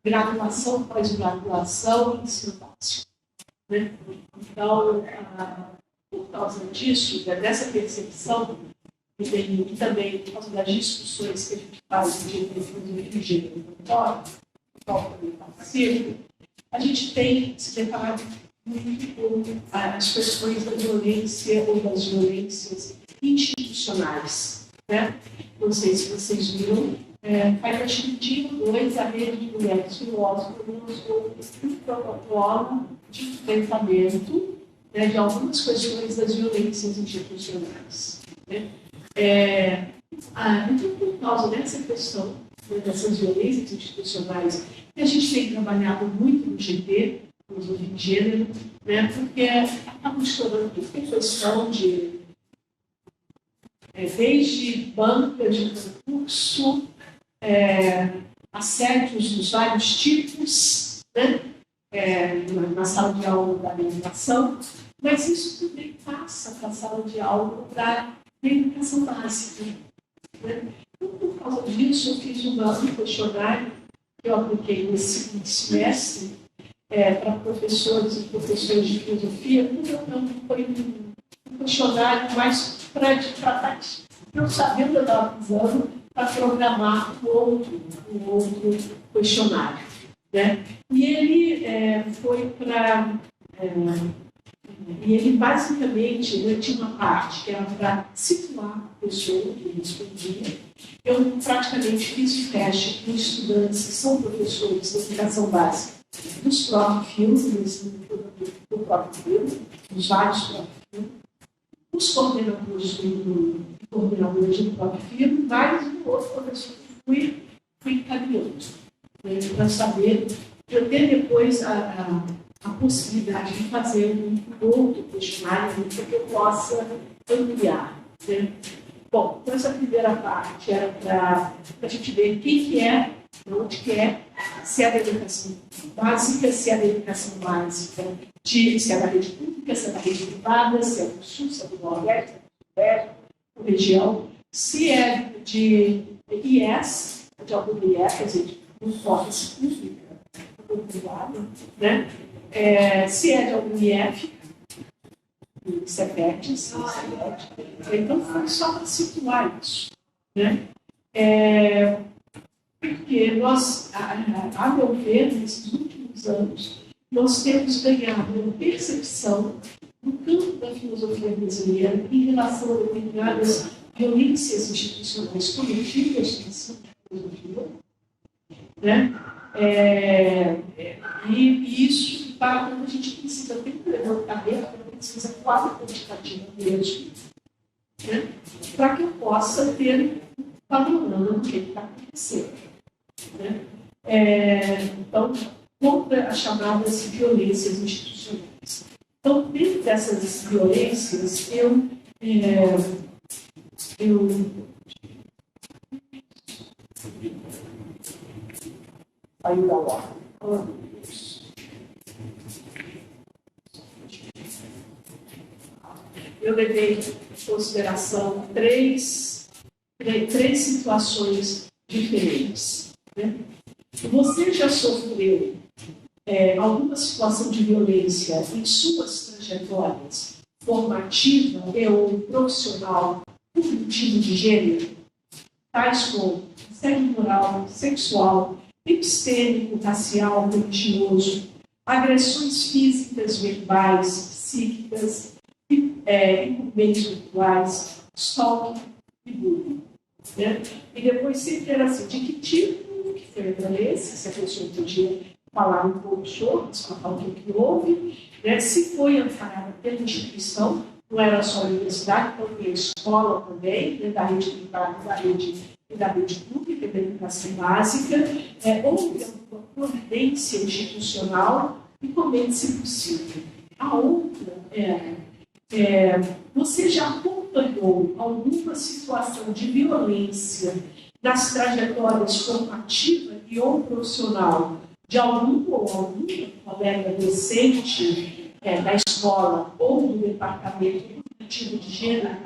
graduação, pós-graduação e ensino básico. Né? Então, por causa disso, dessa percepção, e também por causa das discussões que a gente faz de filosofia de gênero no qual também participo, a gente tem se deparado muito com as questões da violência ou das violências institucionais. Né? Não sei se vocês viram, faz no dia 2, a rede de mulheres filósofas lançou um protocolo de enfrentamento, né, de algumas questões das violências institucionais. Né? Então, por causa dessa questão, né, dessas violências institucionais, que a gente tem trabalhado muito no GT, filosofia de gênero, né, porque acaba misturando tudo que é questão de desde bancas de concurso, assédios dos vários tipos, né? Na sala de aula da educação, mas isso também passa para a sala de aula da educação básica. Né? Então, por causa disso, eu fiz um questionário que eu apliquei nesse segundo semestre para professores e professores de filosofia. Não foi um questionário mais para tratar disso. Eu sabia que eu estava precisando para programar um outro questionário. Né? E ele foi para... e ele, basicamente, tinha uma parte que era para situar a pessoa que respondia. Eu praticamente fiz o teste com estudantes que são professores de educação básica dos próprios filmes, do próprio filme, dos vários próprios filmes, os coordenadores do próprio filme, mais um outro professor que fui encaminhando, para saber, eu ter depois a possibilidade de fazer um outro questionário para que eu possa ampliar. Né? Bom, então essa primeira parte era para a gente ver quem que é, onde que é, se é da educação básica, se é da educação básica, se é da rede pública, se é da rede privada, se é do Sul, se é do Nordeste, se é do região, se é de IES, de algum IES, quer dizer, de formas pública ou privada, né? Se é de algum IF, CEPET, então foi só para situar isso. Né? Porque nós, a meu ver, nesses últimos anos, nós temos ganhado uma percepção no campo da filosofia brasileira em relação a determinadas violências institucionais coletivas na filosofia, né? E isso para quando a gente precisa ter um levantamento, uma pesquisa quantitativa mesmo, né? Para que eu possa ter um panorama do que está acontecendo. Né? Então, contra as chamadas violências institucionais. Então, dentro dessas violências, eu saiu da ordem. Eu levei em consideração três situações diferentes. Né? Você já sofreu alguma situação de violência em suas trajetórias formativa ou profissional por motivo de gênero, tais como assédio moral, sexual, epistêmico, racial, religioso, agressões físicas, verbais, psíquicas, meios virtuais, stalking e bullying. Né? E depois sempre era assim, de que tipo que foi a violência, se a pessoa podia falar um pouco sobre, explicar o que houve, né? Se foi amparada pela instituição, não era só a universidade, então tem a escola também, né, da rede privada e da rede pública, da educação básica. Houve uma providência institucional e comente, se possível. A outra você já acompanhou alguma situação de violência nas trajetórias formativa e ou profissional de algum ou alguma colega docente da escola ou do departamento cognitivo de gênero,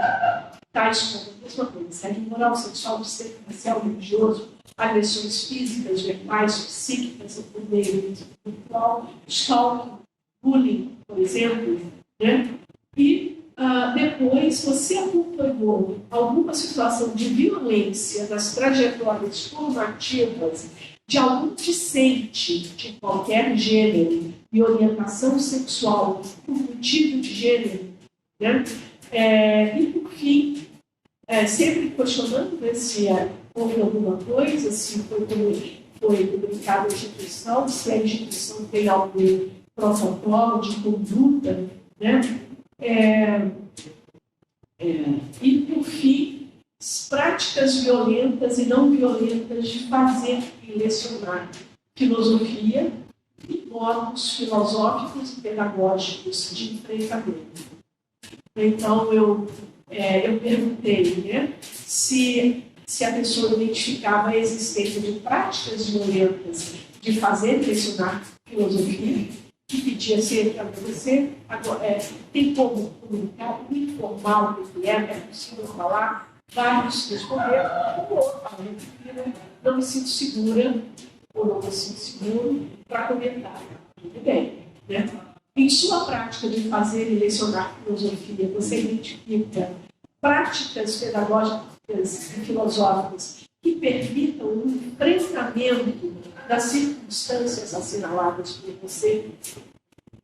tais como a mesma coisa, assédio moral, sexual, racial, religioso, agressões físicas, verbais, psíquicas, por meio do stalking, bullying, por exemplo, né? E depois você acompanhou alguma situação de violência nas trajetórias formativas de algum discente de qualquer gênero e orientação sexual por motivo de gênero, né? E por fim, sempre questionando, né, se houve alguma coisa, se foi comunicada a instituição, se a instituição tem algum protocolo de conduta, né? E, por fim, práticas violentas e não violentas de fazer e lecionar filosofia e modos filosóficos e pedagógicos de enfrentamento. Então, eu perguntei, né, se a pessoa identificava a existência de práticas violentas de fazer e lecionar filosofia, que pedia sempre a você, tem como comunicar o informal que é possível falar, vários responderam, o outro não me sinto segura, ou não me sinto seguro para comentar. Tudo bem, né? Em sua prática de fazer e lecionar filosofia, você identifica práticas pedagógicas e filosóficas que permitam o enfrentamento das circunstâncias assinaladas por você,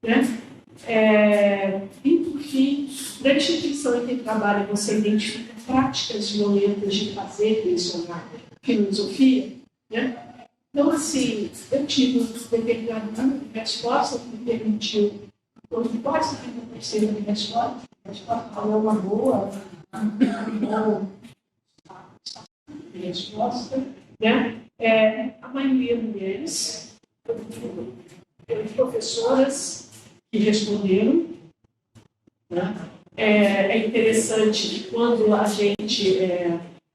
né? E, por fim, na instituição em que trabalha, você identifica práticas violentas de fazer e lecionar filosofia, né? Então, assim, eu tive um determinado número de respostas que me permitiu, quase 30% de respostas, a resposta é uma boa resposta, né? A maioria mulheres, professoras que responderam, né? É interessante que quando a gente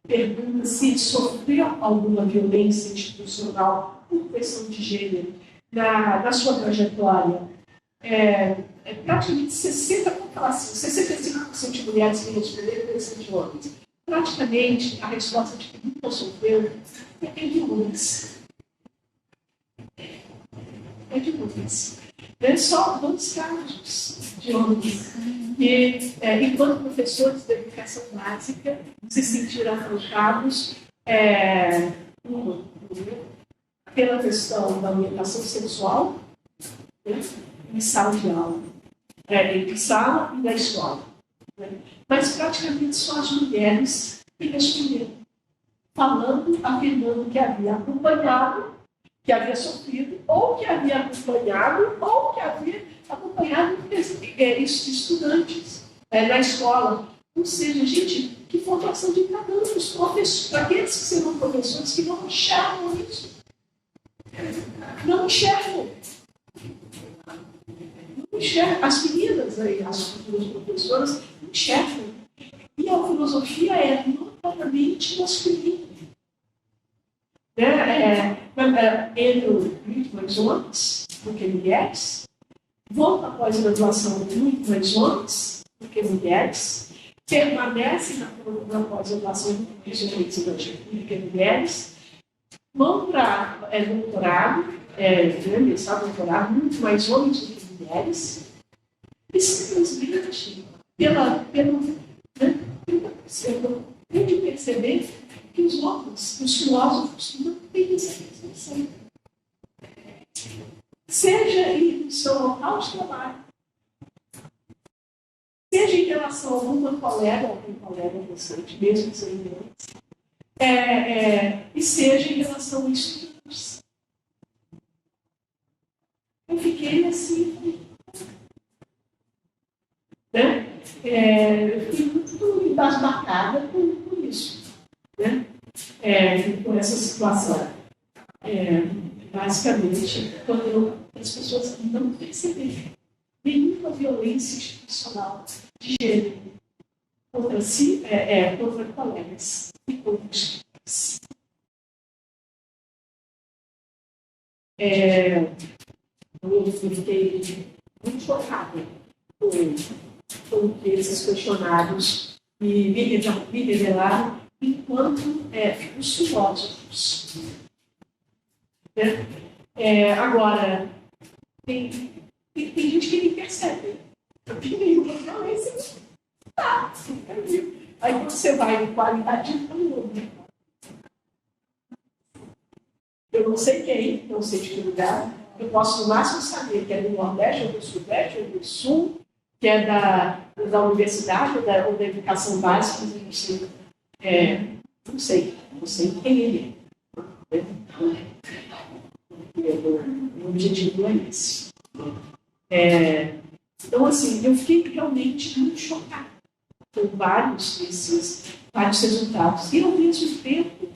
pergunta se sofreu alguma violência institucional por questão de gênero na sua trajetória, praticamente 65% de mulheres que responderam e 30% de homens. Praticamente, a resposta de que nunca sofreu é de homens. É de homens. Só 2 casos de homens que, enquanto professores de educação básica, se sentiram afrontados pela questão da orientação sexual, né, em sala de aula, entre sala e da escola. Né? Mas praticamente só as mulheres que responderam, afirmando que havia acompanhado, que havia sofrido, ou que havia acompanhado estudantes na escola. Ou seja, gente, que formação de cada um dos professores, aqueles que serão professores que não enxergam isso. Não enxergam. As meninas, as futuras professoras, não enxergam. E a filosofia é notadamente masculina. Entram muito mais homens do que mulheres, vão para a pós-graduação muito mais homens do que mulheres, permanecem na pós-graduação muito mais homens do que mulheres, vão para doutorado, doutorado, muito mais homens do que mulheres, e simplesmente tem de perceber que os homens, os filósofos, não têm essa percepção. Seja no seu local de trabalho, seja em relação a algum colega docente, mesmo sem inglês, e seja em relação a estudantes. ele assim, né? Eu fiquei muito embasbacada por isso, né? Com essa situação. Basicamente, quando as pessoas não perceberem nenhuma violência institucional de gênero contra si, contra colegas e contra os pais. Eu fiquei muito chocada com o que esses questionários me revelaram enquanto os filósofos. Agora, tem gente que nem percebe. Tem nenhuma violência. Tá, aí quando você vai em qualidade de vida, eu não sei quem, não sei de que lugar, eu posso no máximo saber que é do Nordeste, ou do Sudeste, ou do Sul, que é da universidade, ou da educação básica, não sei quem ele é. O objetivo é esse. Então, assim, eu fiquei realmente muito chocada com vários resultados. E, ao mesmo tempo,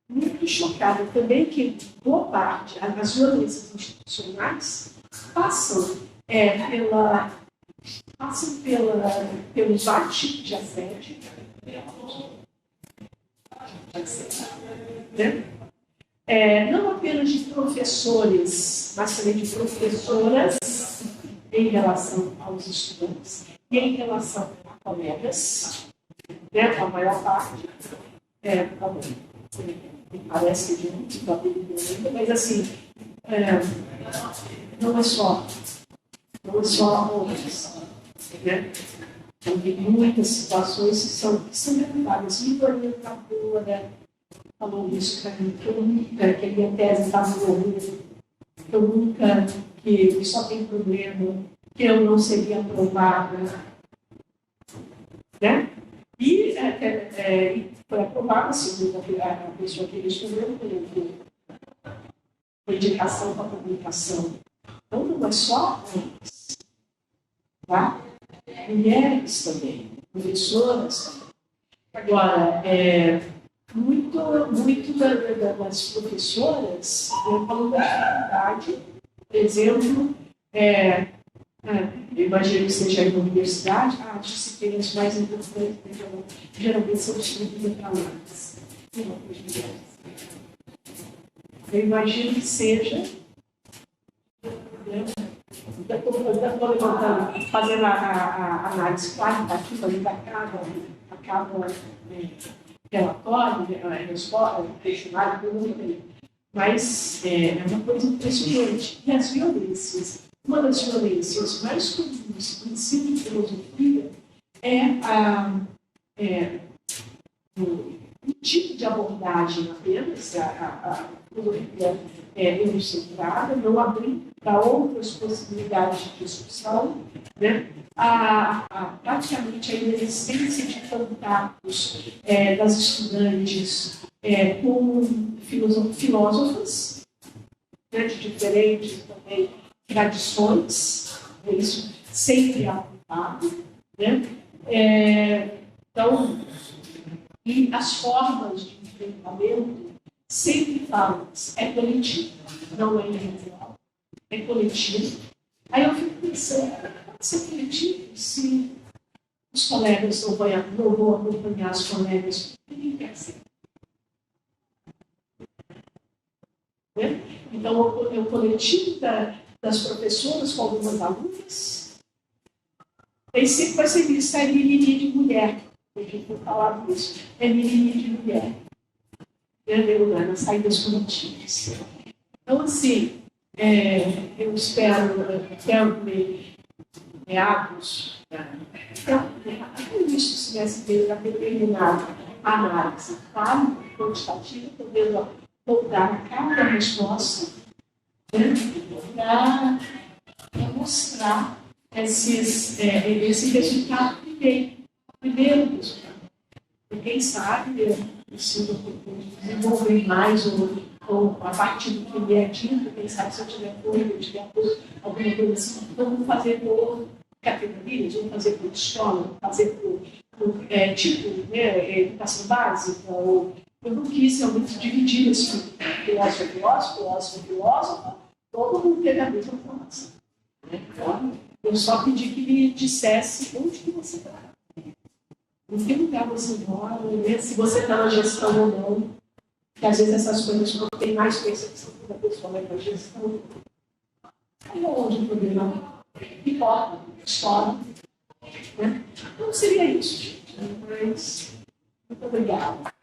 muito chocada também que boa parte das violências institucionais passam pelos vários tipos de assédio, né? Não apenas de professores, mas também de professoras em relação aos estudantes e em relação a colegas, né? A maior parte parece que de muito, mas assim, não é só homens, né? Então, tem muitas situações que são relevadas. E o orientadora falou isso para mim, que a minha tese estava envolvida, que só tem problema, que eu não seria aprovada, né? E foi aprovada, segundo a pessoa que respondeu, por indicação para publicação. Então, não é só homens, tá? Mulheres também, professoras também. Agora, muito das professoras falam da dificuldade, por exemplo, eu imagino que seja aí na universidade, as disciplinas mais importantes geralmente são disciplinas para homens. Eu imagino que seja. Estou levantando, fazendo a análise qualitativa da cada relatório, questionário, mas é uma coisa impressionante. E as violências, uma das violências mais comuns do ensino de filosofia o tipo de abordagem apenas, a filosofia eurocentrada, não abrindo para outras possibilidades de discussão, né? Praticamente a inexistência de contatos das estudantes com filósofos, né, de diferentes também tradições, isso sempre é apontado, né? Então, e as formas de enfrentamento sempre falam, é coletivo, não é individual, é coletivo. Aí eu fico pensando, pode ser coletivo se os colegas não vão acompanhar os colegas, ninguém quer ser. Né? Então, o coletivo das professoras com algumas alunas, aí sempre vai ser visto, é mimimi de mulher. A gente tem falado isso, é mimimi de mulher. Nas saídas coletivas. Então, assim, eu espero meados, isso se tivesse terminado a análise quantitativa, podendo voltar a cada resposta, né, para mostrar esse resultado primeiro resultado. Quem sabe desenvolver mais ou Então, a partir do que me é dito, quem sabe se eu tiver apoio, eu tiver apoio, alguma coisa assim, vamos fazer por categorias, vamos fazer por escola, vamos fazer por tipo, né, educação básica. Eu não quis realmente dividir isso. Filósofo é filósofo, filósofo é filósofo, todo mundo teve a mesma formação. Então, eu só pedi que me dissesse onde que você está. Em que lugar você mora, né? Se você está na gestão ou não. Porque às vezes essas coisas não têm mais percepção da pessoa vai para a gestão. Aí é onde o problema pipoca, estoura. Né? Então seria isso, gente. Mas, muito obrigada.